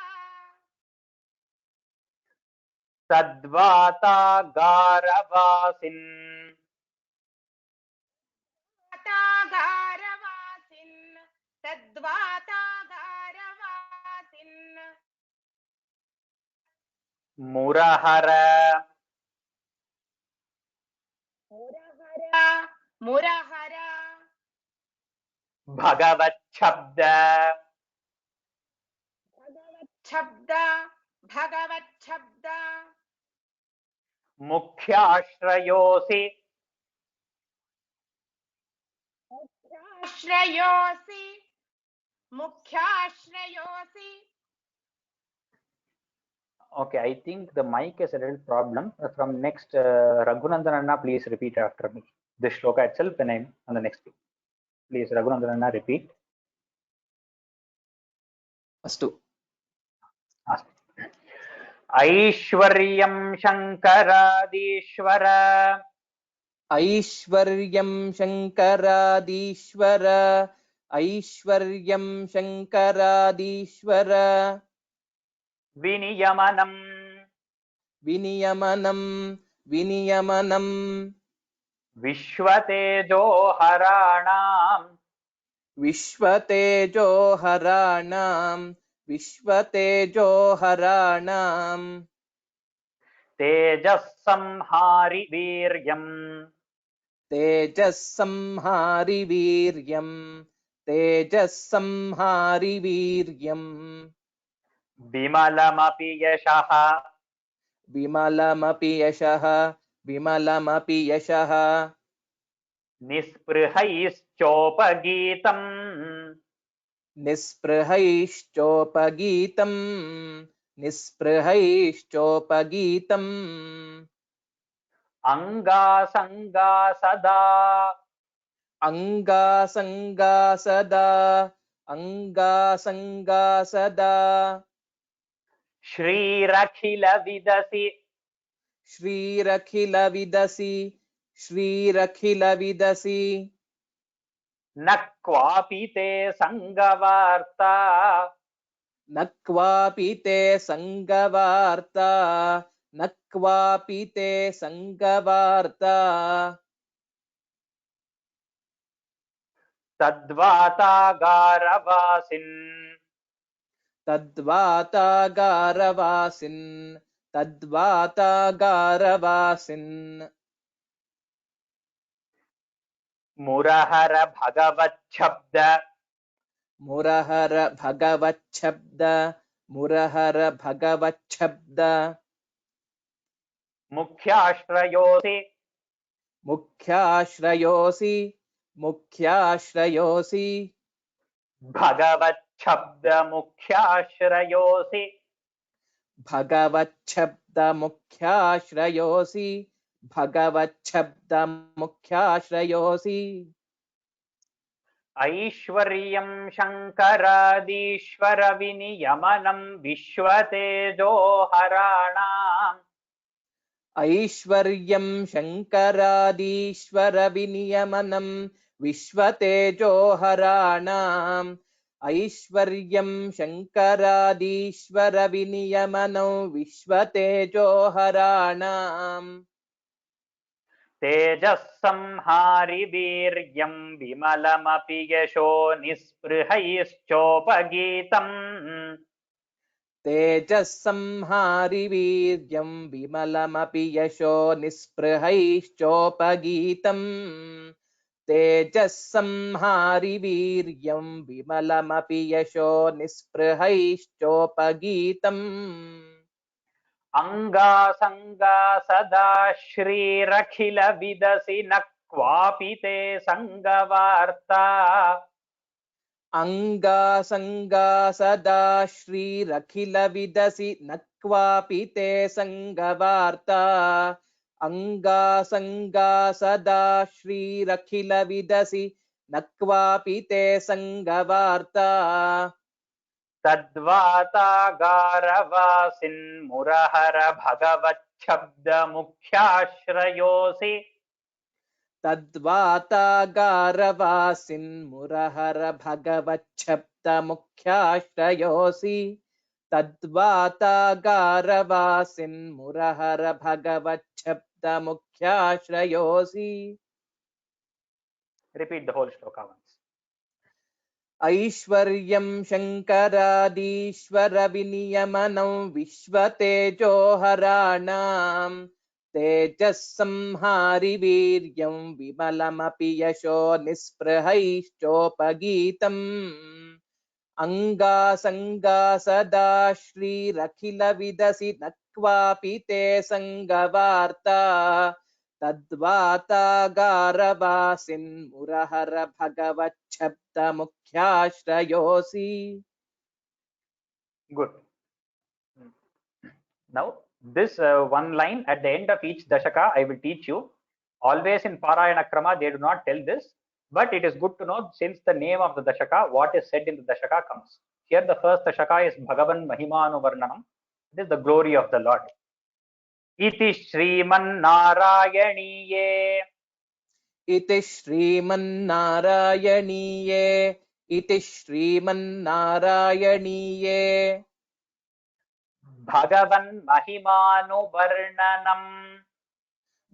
तद्वातागारवासिन् तागारवासिन् तद्वातागारवासिन् मुरहर मुरहर मुरहर भगवच्छब्द भगवच्छब्द भगवच्छब्द मुख्याश्रयोऽसि मुख्याश्रयोऽसि मुख्याश्रयोऽसि Okay, I think the mic is a little problem. From next, Raghunandan Anna, please repeat after me. This shloka itself, when I'm on the next page. Please, Raghunandan Anna, repeat. अस्तु ऐश्वर्यं शङ्करादीश्वर ऐश्वर्यं शङ्करादीश्वर ऐश्वर्यं शङ्करादीश्वर विनियमनं विनियमनं विनियमनं विश्वतेजोहराणां विश्वतेजोहराणां विश्वतेजोहराणां तेजःसंहारि वीर्यम् तेजस्संहारि वीर्यं तेजस्संहारि वीर्यं विमलमपि यशः विमलमपि यशः विमलमपि यशः निःस्पृहैश्चोपगीतम् निःस्पृहैश्चोपगीतं निःस्पृहैश्चोपगीतम् अंगासंगा सदा अङ्गासङ्गा सदा अङ्गासङ्गा सदा श्रीरखिल विदसि श्रीरखिलविदसि श्रीरखिलविदसि न क्वापि ते संगवार्ता न क्वापि ते संगवार्ता न क्वापि ते संगवार्ता तद्वातागारवासिन् तद्वातागारवासिन् तद्वातागारवासिन् मुरहर भगवच्छब्द मुरहर भगवच्छब्द मुरहर भगवच्छब्द मुख्याश्रयोऽसि मुख्याश्रयोऽसि मुख्याश्रयोऽसि भगवच्छब्द मुख्याश्रयोऽसि भगवच्छब्द मुख्याश्रयोऽसि भगवच्छब्द मुख्याश्रयोऽसि ऐश्वर्यं शङ्करादीश्वर विनियमनं विश्वतेजोहराणाम् ऐश्वर्यं शङ्करादीश्वर विनियमनं विश्वतेजोहराणाम् ऐश्वर्यं शङ्करादीश्वर विनियमनं विश्वतेजोहराणाम् तेजःसंहारि वीर्यं विमलमपि यशो निःस्पृहैश्चोपगीतम् तेजस्संहारि वीर्यं विमलमपि यशो निःस्पृहैश्चोपगीतम् तेजस्संहारि वीर्यं विमलमपि यशो निःस्पृहैश्चोपगीतम् अंगासंगा सदा श्रीरखिल विदसि न क्वापि ते संगवार्ता अंगासंगा सदा श्रीरखिल विदसि न क्वापि ते संगवार्ता अंगासंगा सदा श्रीरखिल विदसि न क्वापि ते संगवार्ता तद्वातागारवासिन्मुरहर भगवच्छब्द मुख्याश्रयोऽसि तद्वातागारवासिन्मुरहर भगवच्छब्दमुख्याश्रयोऽसि तद्वातागारवासिन्मुरहर भगवच्छब्दमुख्याश्रयोऽसि Repeat the whole shloka once. ऐश्वर्यं शङ्करादीश्वर विनियमनं विश्वतेजो हराणां तेजस्संहारि वीर्यं विमलमपि यशो निःस्पृहैश्चोपगीतम् अंगासंगा सदा श्रीरखिल विदसि न क्वापि ते संगवार्ता तद्वातागारवासिन्मुरहर भगवच्छब्दमुख्याश्रयोऽसि. Good. Now this one line at the end of each dashaka I will teach you. Always in Parayana Krama they do not tell this, but it is good to know since the name of the dashaka, what is said in the dashaka comes. Here the first dashaka is Bhagavan Mahimanuvarnanam. This is the glory of the Lord. Iti Srimannarayaniye. इति श्रीमन्नारायणीये इति श्रीमन्नारायणीये Bhagavan Mahimanuvarnanam.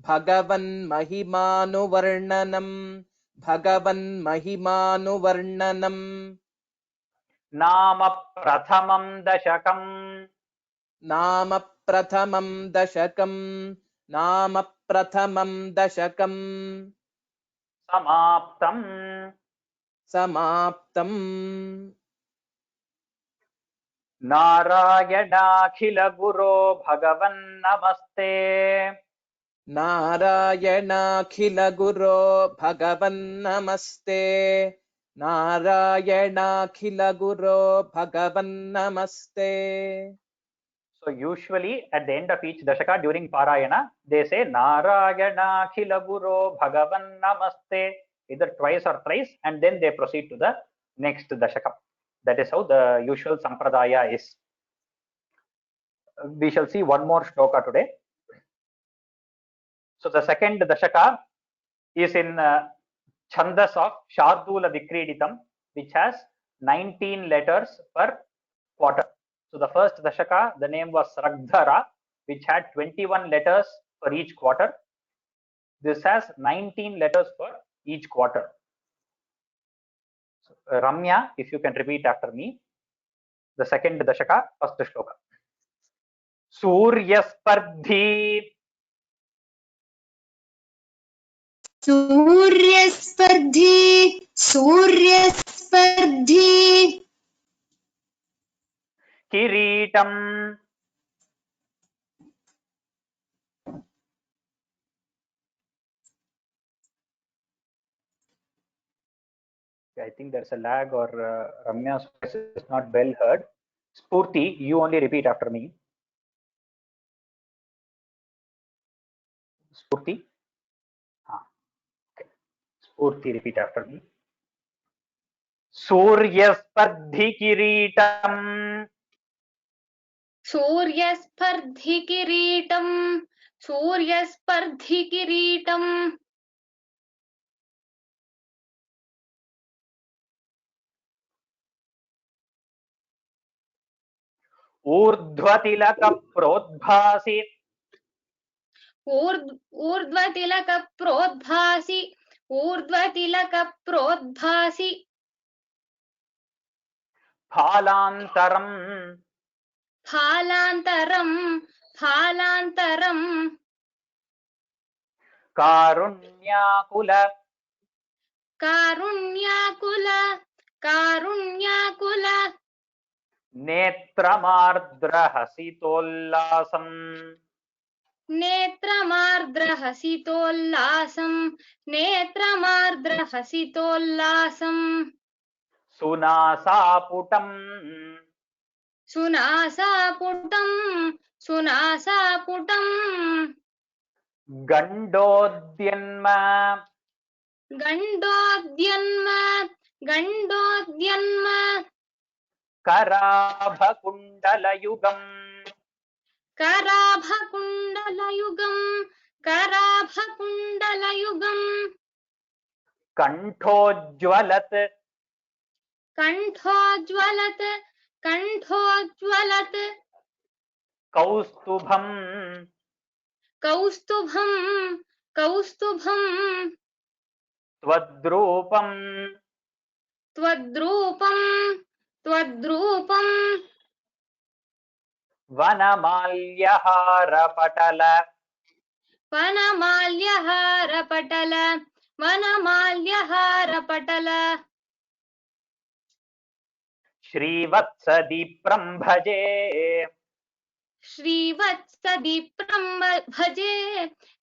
भगवन् महिमानुवर्णनम् भगवन् महिमानुवर्णनम् नाम प्रथमं दशकं. नाम प्रथमं दशकं नाम प्रथमं दशकं समाप्तं. समाप्तम् नारायणाखिल गुरो भगवन् नमस्ते. नारायणाखिल गुरो भगवन् नमस्ते नारायणाखिल गुरो भगवन् नमस्ते. So usually at the end of each dashaka during Parayana, they say Narayana Khila Guru Bhagavan Namaste either twice or thrice, and then they proceed to the next dashaka. That is how the usual sampradaya is. We shall see one more shloka today. So the second dashaka is in Chandas of Shardula Vikriditam, which has 19 letters per quarter. So the first dashaka, the name was Ragdhara, which had 21 letters for each quarter. This has 19 letters for each quarter. So, Ramya, if you can repeat after me, the second dashaka, first shloka. Suryaspardhi. सूर्यस्पर्धी सूर्यस्पर्धी Kiritam. I think there's a lag, or Ramya's voice is not well heard. Spurti, you only repeat after me. Spurti. Okay. Spurti, repeat after me. Suryaspardhi Kiritam. सूर्यस्पर्धिकिरीटं सूर्यस्पर्धिकिरीटं Urdhvatilaka Prodbhasi. ऊर्ध्वतिलकप्रोद्भासि ऊर्ध्वतिलकप्रोद्भासि Phalantaram. फालान्तरम् फालान्तरम् कारुण्याकुल कारुण्याकुल कारुण्याकुल नेत्रमार्द्रहसितोल्लासम् नेत्रमार्द्रहसितोल्लासम् नेत्रमार्द्रहसितोल्लासम् सुनासापुटम् सुनासापुटम् सुनासापुटम् गण्डोद्यन्म गण्डोद्यन्म गण्डोद्यन्म कराभकुण्डलयुगम् कराभकुण्डलयुगम् कराभकुण्डलयुगम् कण्ठोज्ज्वलत् कण्ठोज्ज्वलत् कण्ठोज्ज्वलत् कौस्तुभम् कौस्तुभम् कौस्तुभम् त्वद्रूपम् त्वद्रूपम् त्वद्रूपम् वनमाल्यहारपटल वनमाल्यहारपटल वनमाल्यहारपटल श्रीवत्सदीप्रं भजे श्रीवत्सदीप्रं भजे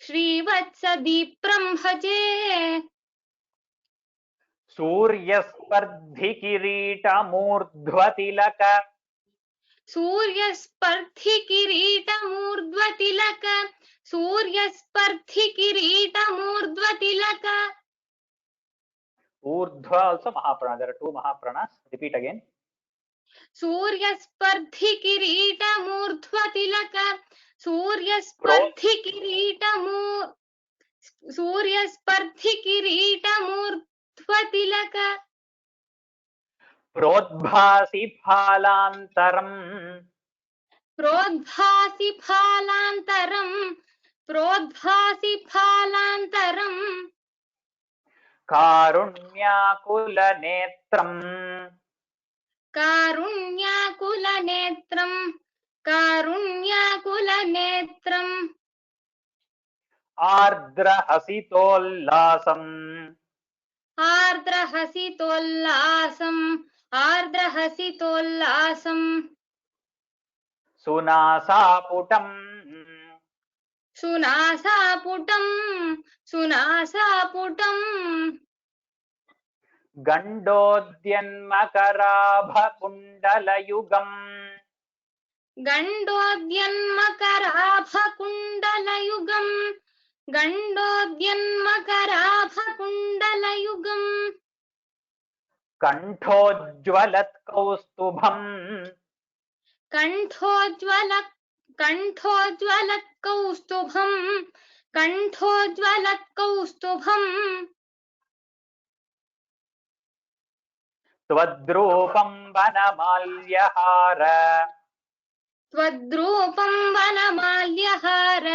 श्रीवत्सदीप्रं भजे सूर्यस्पर्धिकिरीटमूर्ध्वतिलक सूर्यस्पर्धिकिरीटमूर्ध्वतिलक सूर्यस्पर्धिकिरीटमूर्ध्वतिलक ऊर्ध्व also mahaprana. There are two mahapranas. Repeat again. सूर्यस्पर्धिकिरीटमूर्ध्वतिलक सूर्यस्पर्धिकिरीटमूर्ध्वतिलक प्रोद्भासि फालान्तरम् प्रोद्भासि फालान्तरम् प्रोद्भासि फालान्तरम् कारुण्याकुलनेत्रम् कारुण्याकुलनेत्रम् कारुण्याकुलनेत्रम् आर्द्रहसितोल्लासम् आर्द्रहसितोल्लासम् आर्द्रहसितोल्लासम् सुनासापुटम् सुनासापुटम् सुनासापुटम् गण्डोद्यन्मकराभकुण्डलयुगम् गण्डोद्यन्मकराभकुण्डलयुगम् गण्डोद्यन्मकराभकुण्डलयुगम् कण्ठोज्ज्वलत्कौस्तुभम् कण्ठोज्ज्वलत्कौस्तुभम् कण्ठोज्ज्वलत्कौस्तुभम् त्वद्रूपं वनमाल्यहार त्वद्रूपं वनमाल्यहार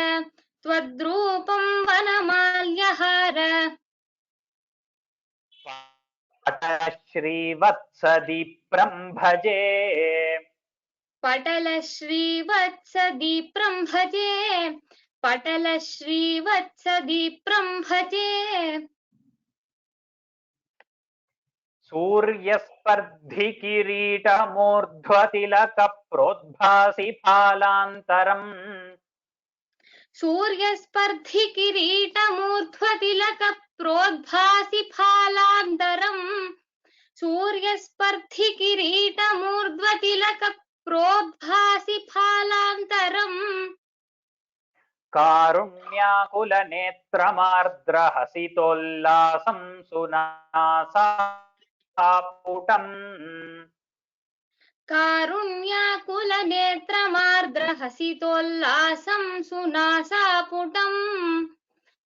त्वद्रूपं वनमाल्यहार पटलश्रीवत्सदीप्रं भजे पटलश्रीवत्सदीप्रं भजे पटलश्रीवत्सदीप्रं भजे सूर्यस्पर्धिकिरीटमूर्ध्वतिलकप्रोद्भासि फालान्तरम् सूर्यस्पर्धिकिरीटमूर्ध्वतिलकप्रोद्भासि फालान्तरम् सूर्यस्पर्धिकिरीटमूर्ध्वतिलकप्रोद्भासि फालान्तरम् कारुण्याकुलनेत्रमार्द्रहसितोल्लासं सुनासापुटम् कारुण्याकुलनेत्रमार्द्रहसितोल्लासं सुनासापुटम्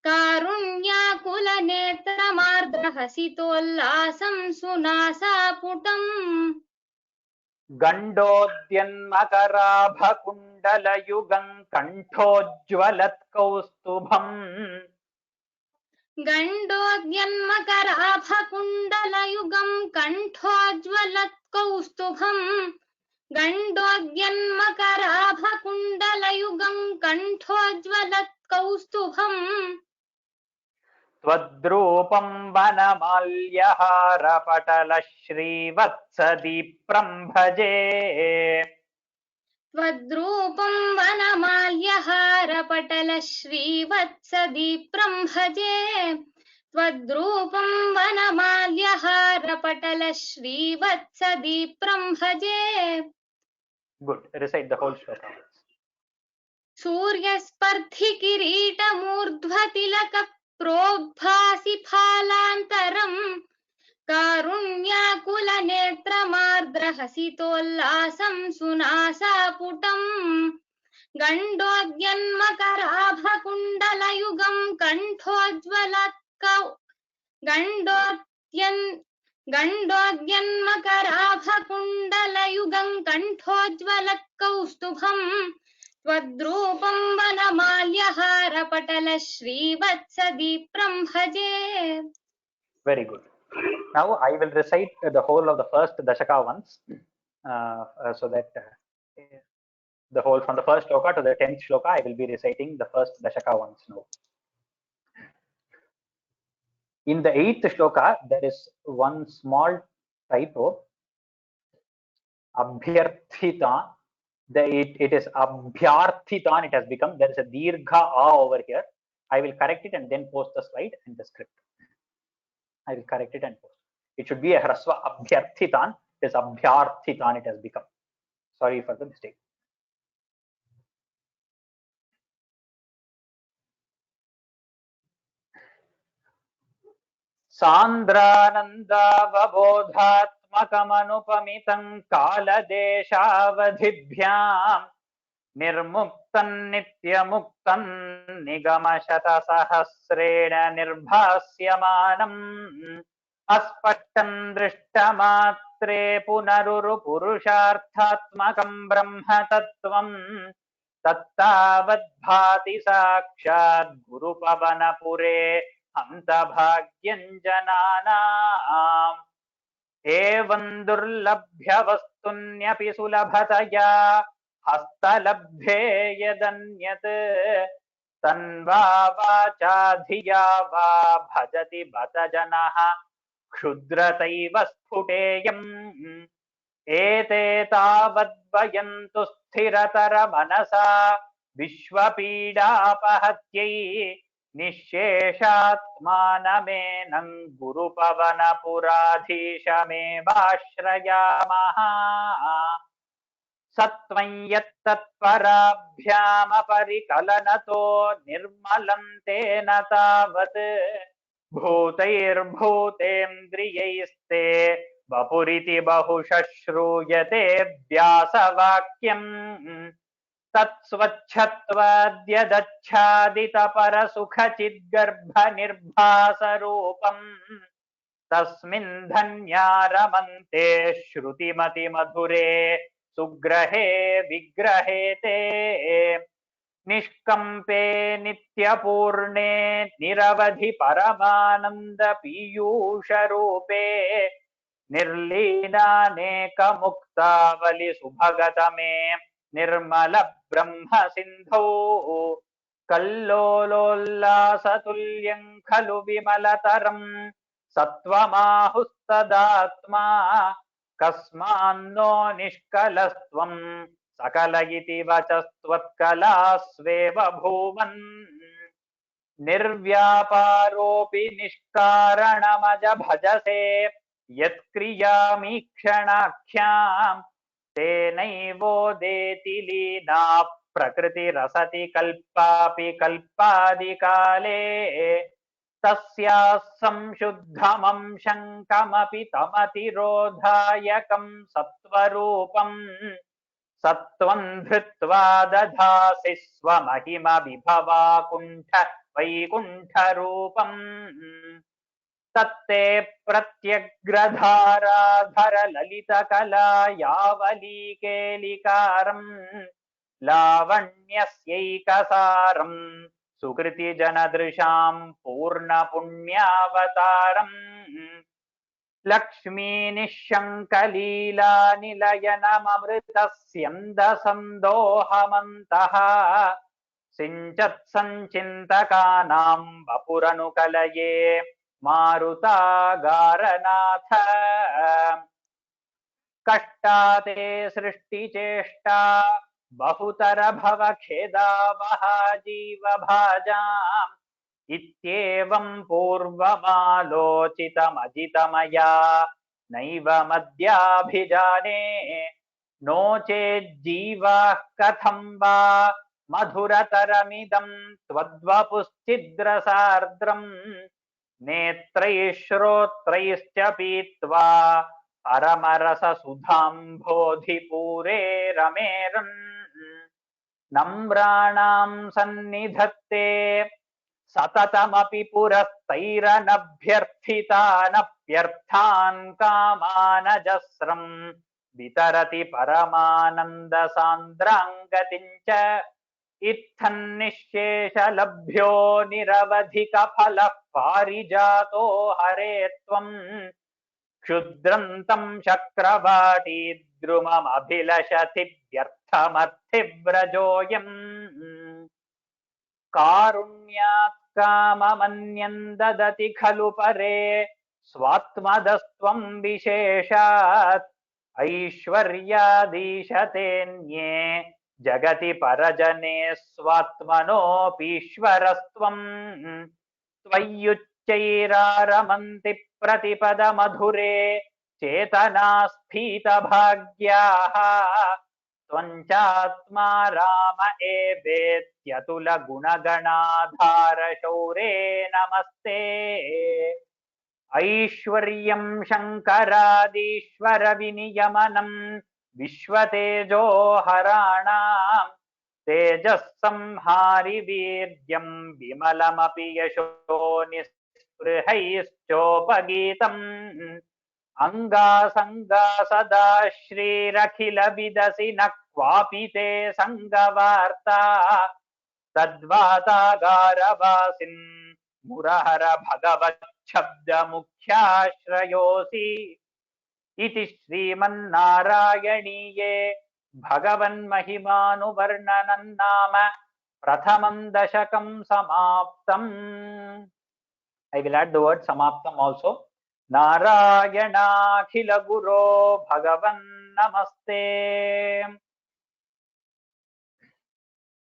कारुण्याकुलनेत्रमार्द्रहसितोल्लासं सुनासापुटम् गण्डोद्यन्मकराभकुण्डलयुगम् कण्ठोज्ज्वलत्कौस्तुभम् गण्डोद्यन्मकराभकुण्डलयुगम् कण्ठोज्ज्वलत्कौस्तुभम् गण्डोद्यन्मकराभकुण्डलयुगं कण्ठोज्ज्वलत्कौस्तुभम् त्वद्रूपं वनमाल्यहारपटलश्रीवत्सदीप्रं भजे त्वद्रूपं वनमाल्यहारपटलश्रीवत्सदीप्रं भजे त्वद्रूपं वनमाल्यहारपटलश्रीवत्सदीप्रं भजे Good. Recite the whole shloka. सूर्यस्पर्धिकिरीटमूर्ध्वतिलकप्रोद्भासि फालान्तरम् कारुण्याकुलनेत्रमार्द्रहसितोल्लासं सुनासापुटम् गण्डोद्यन्मकराभकुण्डलयुगं कण्ठोज्ज्वलत्कौस्तुभम् त्वद्रूपं वनमाल्यहारपटलश्रीवत्सदीप्रं भजे. Very good. Now I will recite the whole of the first dashaka once, so that the whole from the first shloka to the 10th shloka, I will be reciting the first dashaka once now. In the 8th shloka, there is one small typo. Abhyarthita. It is Abhyarthitan. It has become, there is a Dirgha A over here. I will correct it and then post the slide and the script. I will correct it and post. It should be a Hraswa Abhyarthitan. It is Abhyarthitan. It has become. Sorry for the mistake. सान्द्रानन्दावबोधात्मकमनुपमितं कालदेशावधिभ्याम् निर्मुक्तं नित्यमुक्तं निगमशतसहस्रेण निर्भास्यमानम् अस्पष्टं दृष्टमात्रे पुनरुरुपुरुषार्थात्मकं ब्रह्मतत्त्वं तत्तावद्भाति साक्षात् गुरुपवनपुरे हन्तभाग्यञ्जनानाम् एवं दुर्लभ्यवस्तुन्यपि सुलभतया हस्तलब्धे यदन्यत् तन्वा वाचा धिया वा भजति बत जनः क्षुद्रतैव स्फुटेयम् एते तावद्वयन्तु स्थिरतर मनसा विश्वपीडापहत्यै निःशेषात्मानमेनं गुरुपवनपुराधीशमेवाश्रयामः सत्वं यत्तत्पराभ्यामपरिकलनतो निर्मलं तेन तावत् भूतैर्भूतेन्द्रियैस्ते वपुरिति बहुशः श्रूयते व्यासवाक्यम् तत्स्वच्छत्वाद्यदच्छादितपरसुखचिद्गर्भनिर्भासरूपम् तस्मिन् धन्यारमन्ते श्रुतिमतिमधुरे सुग्रहे विग्रहे ते निष्कम्पे नित्यपूर्णे निरवधि परमानन्द पीयूषरूपे निर्लीनानेकमुक्तावलि सुभगतमे निर्मल ब्रह्म सिन्धौ कल्लोलोल्लासतुल्यं खलु विमलतरं सत्त्वमाहुस्तदात्मा कस्मान्नो निष्कलस्त्वं सकल इति वचस्त्वत्कलास्वेव भूमन् निर्व्यापारोऽपि निष्कारणमज भजसे यत्क्रियामीक्षणाख्याम् तेनैवोदेति लीना प्रकृतिरसति कल्पापि कल्पादिकाले तस्याः संशुद्धमंशं कमपि तमतिरोधायकं सत्त्वरूपं सत्त्वं धृत्वा दधासि स्वमहिम विभवाकुण्ठ वैकुण्ठरूपम् तत्ते प्रत्यग्रधाराधर ललितकला यावलीकेलिकारं लावण्यस्यैकसारं सुकृतिजनदृशां पूर्णपुण्यावतारम् लक्ष्मी निःशङ्कलीला निलयनममृतस्यन्दसन्दोहमन्तः सिञ्चत्सञ्चिन्तकानां वपुरनुकलये मारुतागारनाथ कष्टाते सृष्टिचेष्टा बहुतर भवखेदावहा जीवभाजाम् इत्येवं पूर्वमालोचितमजितमया नैव मद्याभिजाने नो चेज्जीवाः कथं वा मधुरतरमिदं त्वद्वपुश्चिद्रसार्द्रम् नेत्रैः श्रोत्रैश्च पीत्वा परमरससुधाम्भोधिपूरे रमेरन् नम्राणां सन्निधत्ते सततमपि पुरस्तैरनभ्यर्थितानप्यर्थान् कामानजस्रं वितरति परमानन्दसान्द्राङ्गतिं च इत्थन्निःशेषलभ्यो निरवधिकफलः पारिजातो हरे त्वं क्षुद्रन्तं शक्रवाटीद्रुममभिलषति व्यर्थमर्थिव्रजोऽयम् कारुण्यात् काममन्यं ददति खलु परे स्वात्मदस्त्वं विशेषात् ऐश्वर्यादीशतेऽन्ये जगति परजने स्वात्मनोऽपीश्वरस्त्वं त्वय्युच्चैरारमन्ति प्रतिपदमधुरे चेतनास्फीतभाग्याः त्वञ्चात्मा राम एवेत्यतुलगुणगणाधारशौरे नमस्ते ऐश्वर्यं शङ्करादीश्वरविनियमनं विश्वतेजो हराणां तेजःसंहारिवीर्यं विमलमपि यशो निःस्पृहैश्चोपगीतम् अंगासंगा सदा श्रीरखिलविदसि न क्वापि ते संगवार्ता तद्वातागारवासिन् मुरहर भगवच्छब्दमुख्याश्रयोऽसि इति श्रीमन्नारायणीये भगवन्महिमानुवर्णनं नाम प्रथमं दशकं समाप्तम्. I will add the word samaptam also. नारायणाखिल गुरो भगवन् नमस्ते.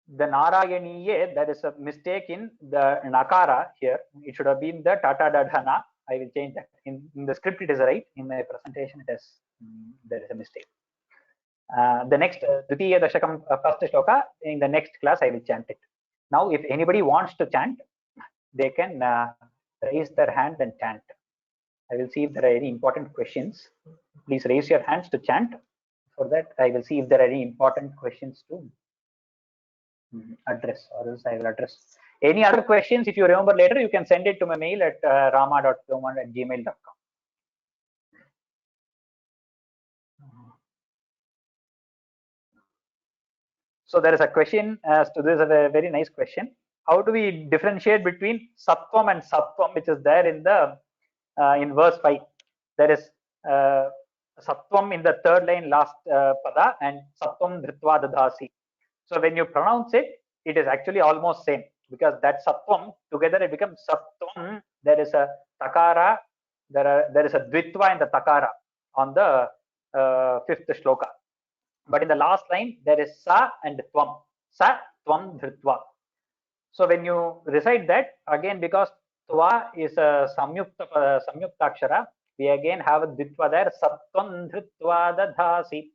The Narayaniye, there is a mistake in the nakara here. It should have been the tata dadhana. I will change that. In the script it is right. In my presentation it is there is a mistake. The next Dvitiya Dashakam first shloka, in the next class I will chant it. Now if anybody wants to chant, they can raise their hand and chant. I will see if there are any important questions. Please raise your hands to chant. For that, I will see if there are any important questions to address, or else I will address. Any other questions, if you remember later, you can send it to my mail at rama.perumal@gmail.com. So there is a question as to this, a very nice question. How do we differentiate between sattvam and sattvam, which is there in the in verse 5? There is sattvam in the third line, last pada, and sattvam dhritva dadhasi. So when you pronounce it, it is actually almost same, because that sattvam together it becomes sattvam. There is a takara, there is a dvitva in the takara on the fifth shloka. But in the last line, there is sa and tvam. Sa, tvam, dhritva. So when you recite that, again, because tva is a samyuktakshara, we again have a dvitva there, sattvam dhritva dadhasi.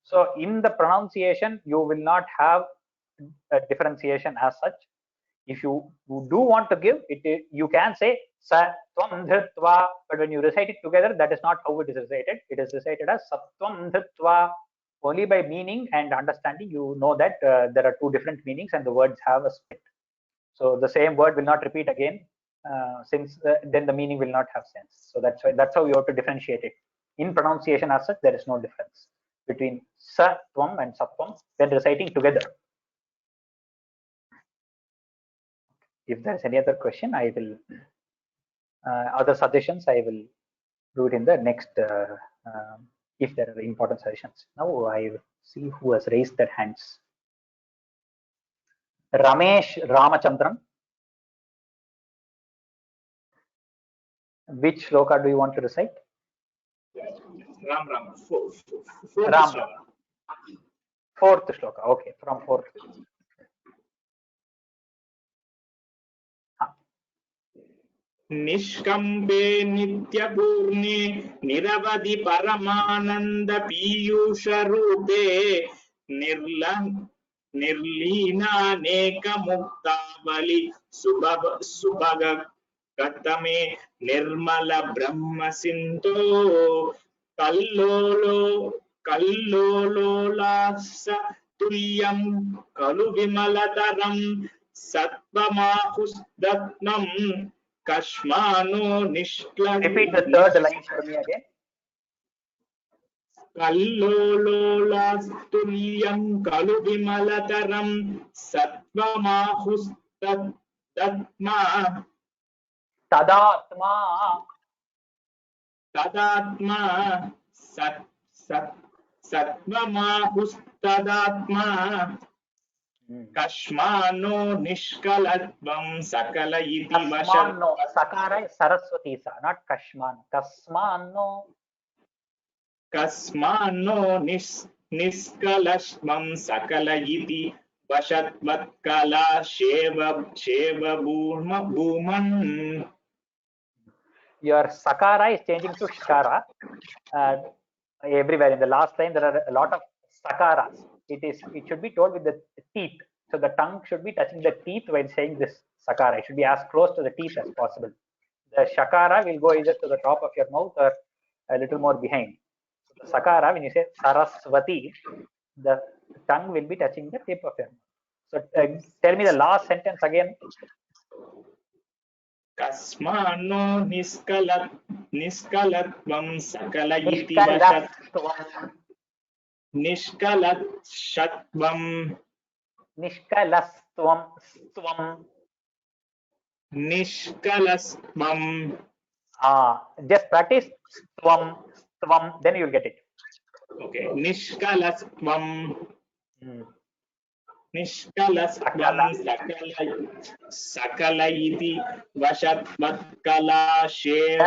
So in the pronunciation, you will not have a differentiation as such. If you do want to give it, you can say sattvam dhritva, but when you recite it together, that is not how it is recited. It is recited as sattvam dhritva. Only by meaning and understanding, you know that there are two different meanings and the words have a split. So the same word will not repeat again, since then the meaning will not have sense. So that's why, that's how you have to differentiate it. In pronunciation as such, there is no difference between sa, tvam and sattvam when reciting together. If there is any other question, I will other suggestions I will do it in the next if there are important sessions. Now I see who has raised their hands. Ramesh Ramachandran. Which shloka do you want to recite? Ram. Ram. Fourth shloka. Okay, from fourth. निष्कम्पे नित्यपूर्णे निरवधि परमानंद पीयूष रूपे निर्लीनानेक मुक्तावली सुभग कतमे निर्मल ब्रह्म सिंधो कल्लोलास तुल्यं खलु विमलतरं सत्वमाहुस्दत्नं कश्मानो निष्कलं. Repeat the third line for me again. कल्लोलास्तुल्यं खलु विमलतरं सत्वमाहुस्तदात्मा सत्वमाहुस्तदात्मा कश्मानो निष्कलत्वं सकल इति Kasmano. Sakara is Saraswati sa, not Kashman. कस्मान्नो निष्कलत्वं सकल इति वशत्वत्कला शेव भूमन्. Your Sakara is changing to Shkara. Everywhere in the last line there are a lot of Sakaras. It should be told with the teeth. So the tongue should be touching the teeth while saying this Sakara. It should be as close to the teeth as possible. The Shakara will go either to the top of your mouth or a little more behind. So the Sakara, when you say Saraswati, the tongue will be touching the tip of your mouth. So tell me the last sentence again. कस्मान्नो निष्कलत्वं सकल इति निष्कलस्त्वं. Just practice stvam, then you will get it. Okay, निष्कलस्त्वं सकल इति वशत्वत्कला शेव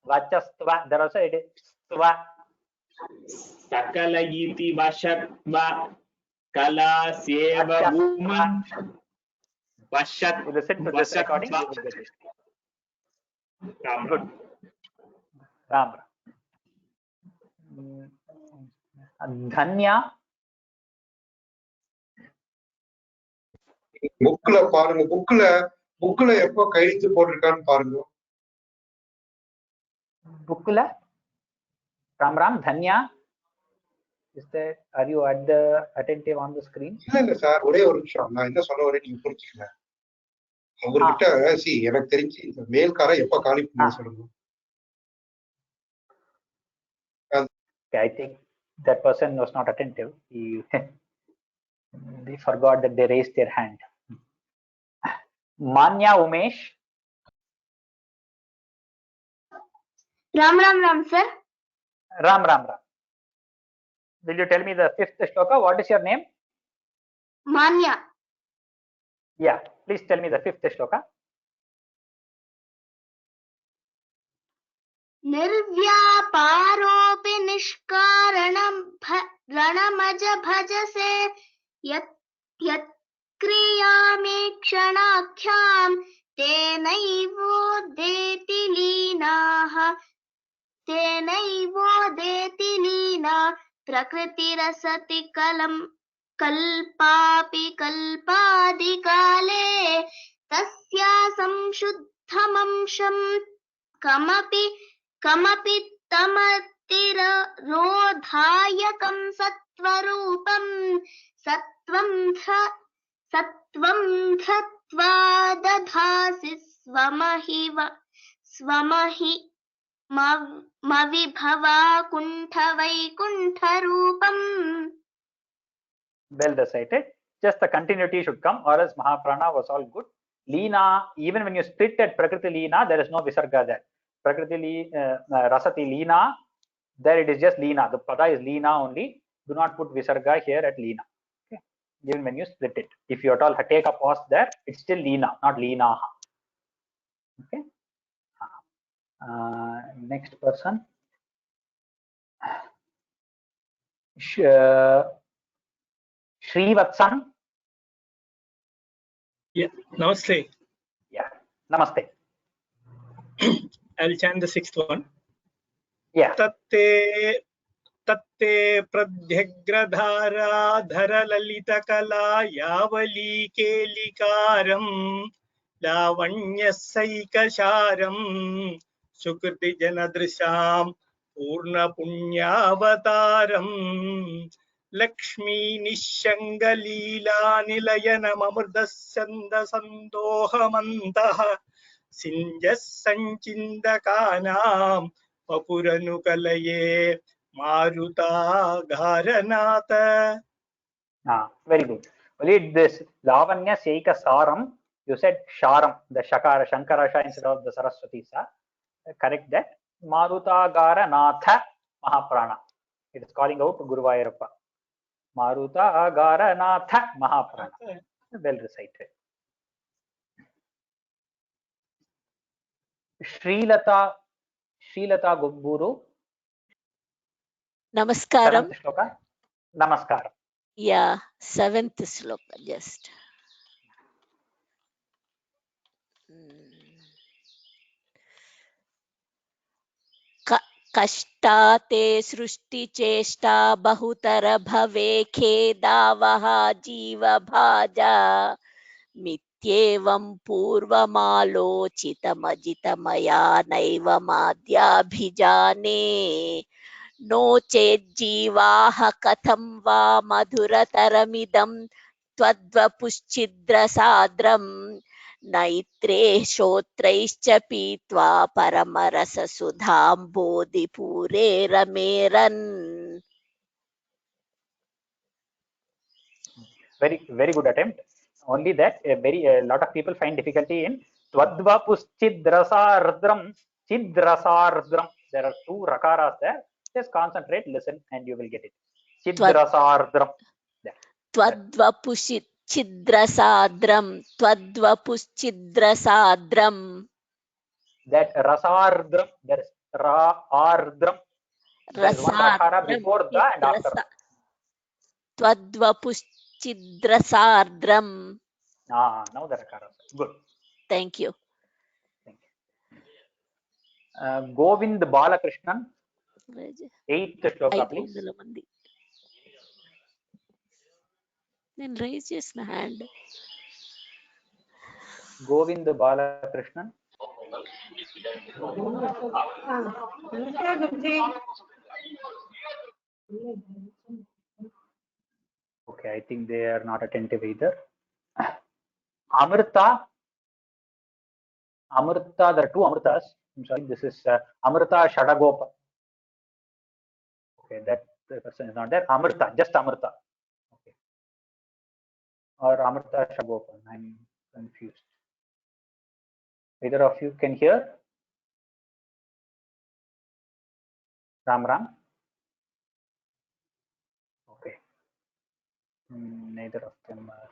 Vachastva. There also it is stva. सकल इति वशत्व कला सेव भूमन्. Listen to this recording, you will get it. Good. Ram. Dhanya. புக்ல பாருங்க, புக்ல எப்போ கையெழுத்து போட்டிருக்கான்னு பாருங்க. புக்ல Ram Dhanya. Is there? Are you at the attentive on the screen? இல்ல சார், ஒரே ஒரு நிமிஷம். நான் என்ன சொல்ல வரேன் நீங்க புரிஞ்சுக்கல. அவர்கிட்ட எனக்கு தெரிஞ்சு இந்த மேல்கார எப்ப காலி பண்ண சொல்லுங்க. I think that person was not attentive. They forgot that they raised their hand. Manya Umesh. Ram, sir. Ram. Will you tell me the fifth shloka? What is your name? Manya. Yeah, please tell me the fifth shloka. निर्व्यापारोऽपि निष्कारणं रणमज भजसे यत्क्रियामेक्षणाख्यां तेनैवोदेति लीना प्रकृतिरसति कल्पापि कल्पादिकाले तस्या संशुद्धमंशं कमपि तमतिरोधायकं सत्वरूपं सत्वं धत्वा दधासि स्वमहिमविभवा कुण्ठवैकुण्ठरूपम्. Well recited. Just the continuity should come, or else Mahaprana was all good. Leena, even when you split at Prakriti Leena, there is no Visarga there. Prakriti rasati Leena, there it is just Leena. The pada is Leena only. Do not put visarga here at Leena. Okay. Even when you split it. If you at all take a pause there, it's still Leena, not Leena. Okay. Next person. Srivatsan. Yeah, namaste. Yeah, namaste. I'll chant the sixth one. Yeah. Tatte pradhyagradhara dhara lalita kala yavali kelikaram lavanya saikasharam sukriti janadrisham purna punyavataram Lakshmi Nishangalila Nilayanam Amurdasanda Sandohamantaha Sinjas Sancindakanam Papuranukalaye Maruta Gharanata. Very good. Only this Lavanya Seika Saram, you said Sharam, the Shakara, Shankarasha instead of the Saraswati Sa. Correct that. Maruta Gharanatha Mahaprana. It is calling out to Guruvayurappa. Maruta Gharanatha Mahaprana. Well recited. Srilata Gubburu. Namaskaram. 7th shloka. Namaskaram. Yeah, 7th sloka just. कष्टाते सृष्टिचेष्टा बहुतर भवे खेदावः जीवभाजा मित्येवं पूर्वमालोचितमजितमया नैव माद्याभिजाने नो चेज्जीवाः कथं वा मधुरतरमिदं त्वद्वपुश्चिद्रसाद्रम् नैत्रे श्रोत्रैश्च पीत्वा परमरससुधाम्बोधिपूरे रमेरन्. Very good attempt. Only that a lot of people find difficulty in Twadvapuschiddrasardram, Chidrasardram. There are two rakaras there. Just concentrate, listen, and you will get it. Chidrasardram. Twadvapuschiddrasadram, Twadvapuschiddrasadram. That rasardram, there is ra-ardram. There is one rakara before the and after. Twadvapuschiddrasadram. Now the rakara. Good. Thank you. Govind Balakrishnan. 8th shloka, please. Then raise just my hand. Govind Balakrishnan. Okay, I think they are not attentive either. Amrita, there are two Amritas. I'm sorry, this is Amrita Shadagopa. Okay, that person is not there. Amrita, just Amrita. Okay. Or Amrita Shadagopa. I'm confused. Either of you can hear? Ram Ram? Okay. Neither of them are.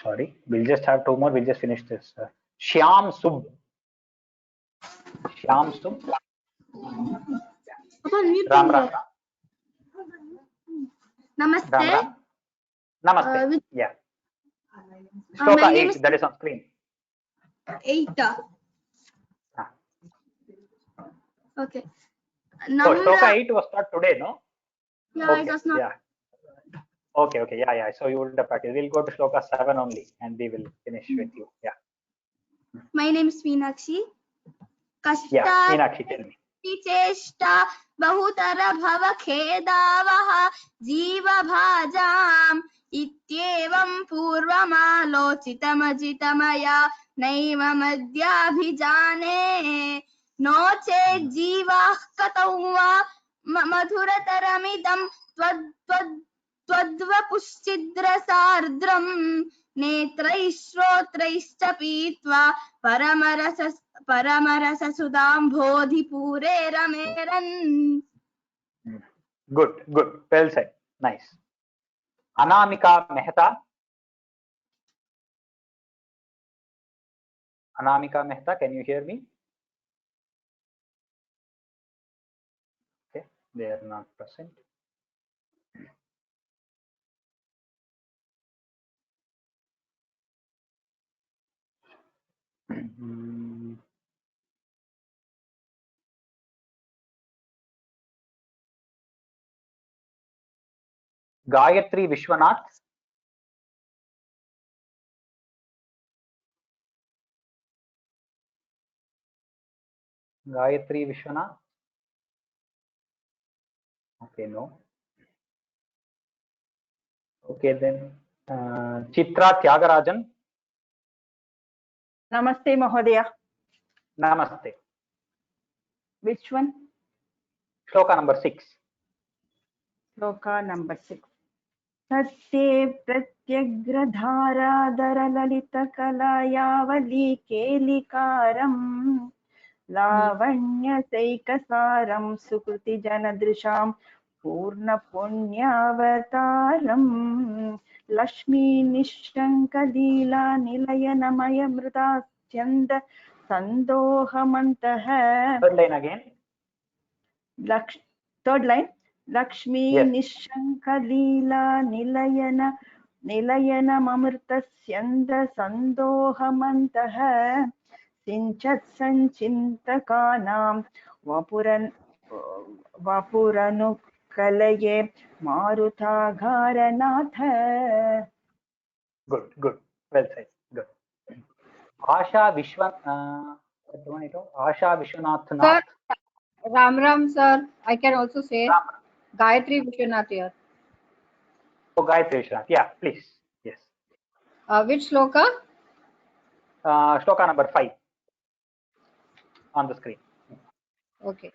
Sorry, we'll just have two more. We'll just finish this. Shyam Sub. Shyam Sub. Ram Ram. Namaste. Ram Ram. Namaste. Yeah. Shloka 8, that is on screen. 8. Okay. So Shloka 8 was taught today, no? Yeah, okay. It was not. Yeah. Okay. Yeah. So you would have practiced. We'll go to Shloka 7 only, and we will finish with you. Yeah. My name is Meenakshi. Yeah, Meenakshi, tell me. चेष्टा बहुतर भव खेदावः जीवभाजाम् इत्येवं पूर्वमालोचितमजितमया नैव मद्याभिजाने नो चेत् जीवाः कतौ वा मधुरतरमिदं त्वद्वपुश्चिद्रसार्द्रम् नेत्रैः श्रोत्रैश्च पीत्वा परमरससुधाम्भोधिपूरे रमेरन्. Good, good, well said, nice. Anamika Mehta. Anamika Mehta, can you hear me? Okay, they are not present. Gayatri Vishwanath. Gayatri Vishwanath. Okay, no. Okay, then Chitra Tyagarajan. Namaste Mahodaya. Namaste. Which one? Shloka number 6. Shloka number 6. Satye pratyagradhara lalita kalayavali kelikaram lavanya seikasaram sukruti janadrisham purna punyavataram Lakshmi nishanka leela nilayanamaya mృతాస్యంద sandohamantah. Third line again. Third line. Lakshmi Yes. nishanka leela nilayana mamrtasyanda sandohamantah sinchat sanchintakanam vapuranu maruta gharanatha. Good, good, well said, good. Asha Vishwanath. Sir, Ram, sir. I can also say Gayatri Vishwanath here. Oh, Gayatri Vishwanath. Yeah, please. Yes. Which shloka? Shloka number 5 on the screen. Okay.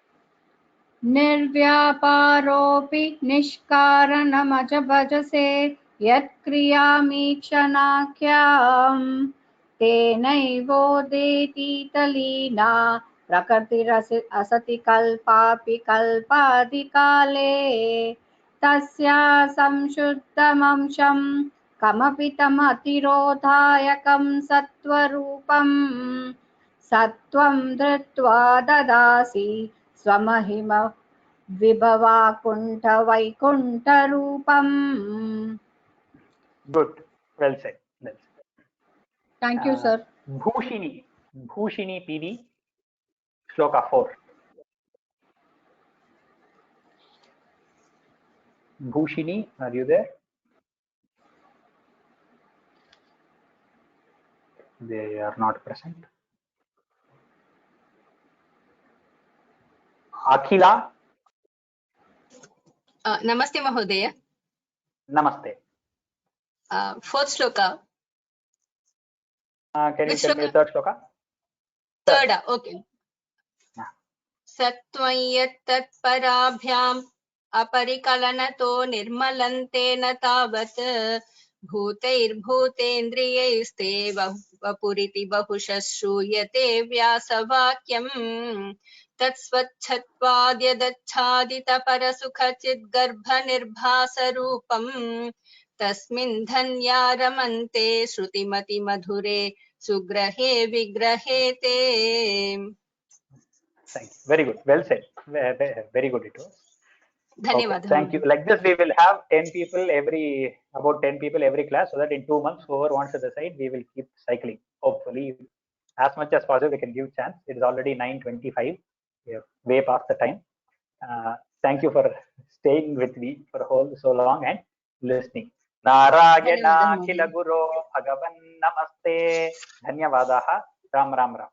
Nirvyaparopi nishkaranamaj bhajase yat kriyamikshanakyam tenaivodeti talina prakrti asati kalpapi kalpadikale tasya samshuddhamamsham kamapi tamatirodhayakam sattvarupam sattvam dhritva dadasi swamahima vibhava vaikuntha rupam. Good, well said. Well said. Thank you, sir. Bhushini PV, Shloka 4. Bhushini, are you there? They are not present. Akhila. Namaste Mahodaya. Namaste. Fourth shloka. Can you tell me the third shloka? Third, okay. Sattvam yattat parabhyam aparikalanto nirmalantena tavat bhutendriyaiste vapuriti bahushashruyate vyasavakyam tatsvachatvadyadachadita parasukhachit garbha nirbhasarupam tasmin dhanya ramante shrutimati madhure sugrahe vigrahete. Thank you. Very good. Well said. Very good it was. Dhanyavad. Okay, thank you. Like this, we will have 10 people about 10 people every class, so that in 2 months, whoever wants to decide, we will keep cycling. Hopefully, as much as possible, we can give chance. It is already 9:25. We are way past the time. Thank you for staying with me for so long and listening. Narayana Khila Guru Bhagavan Namaste. Dhanyavadaha. Ram Ram Ram.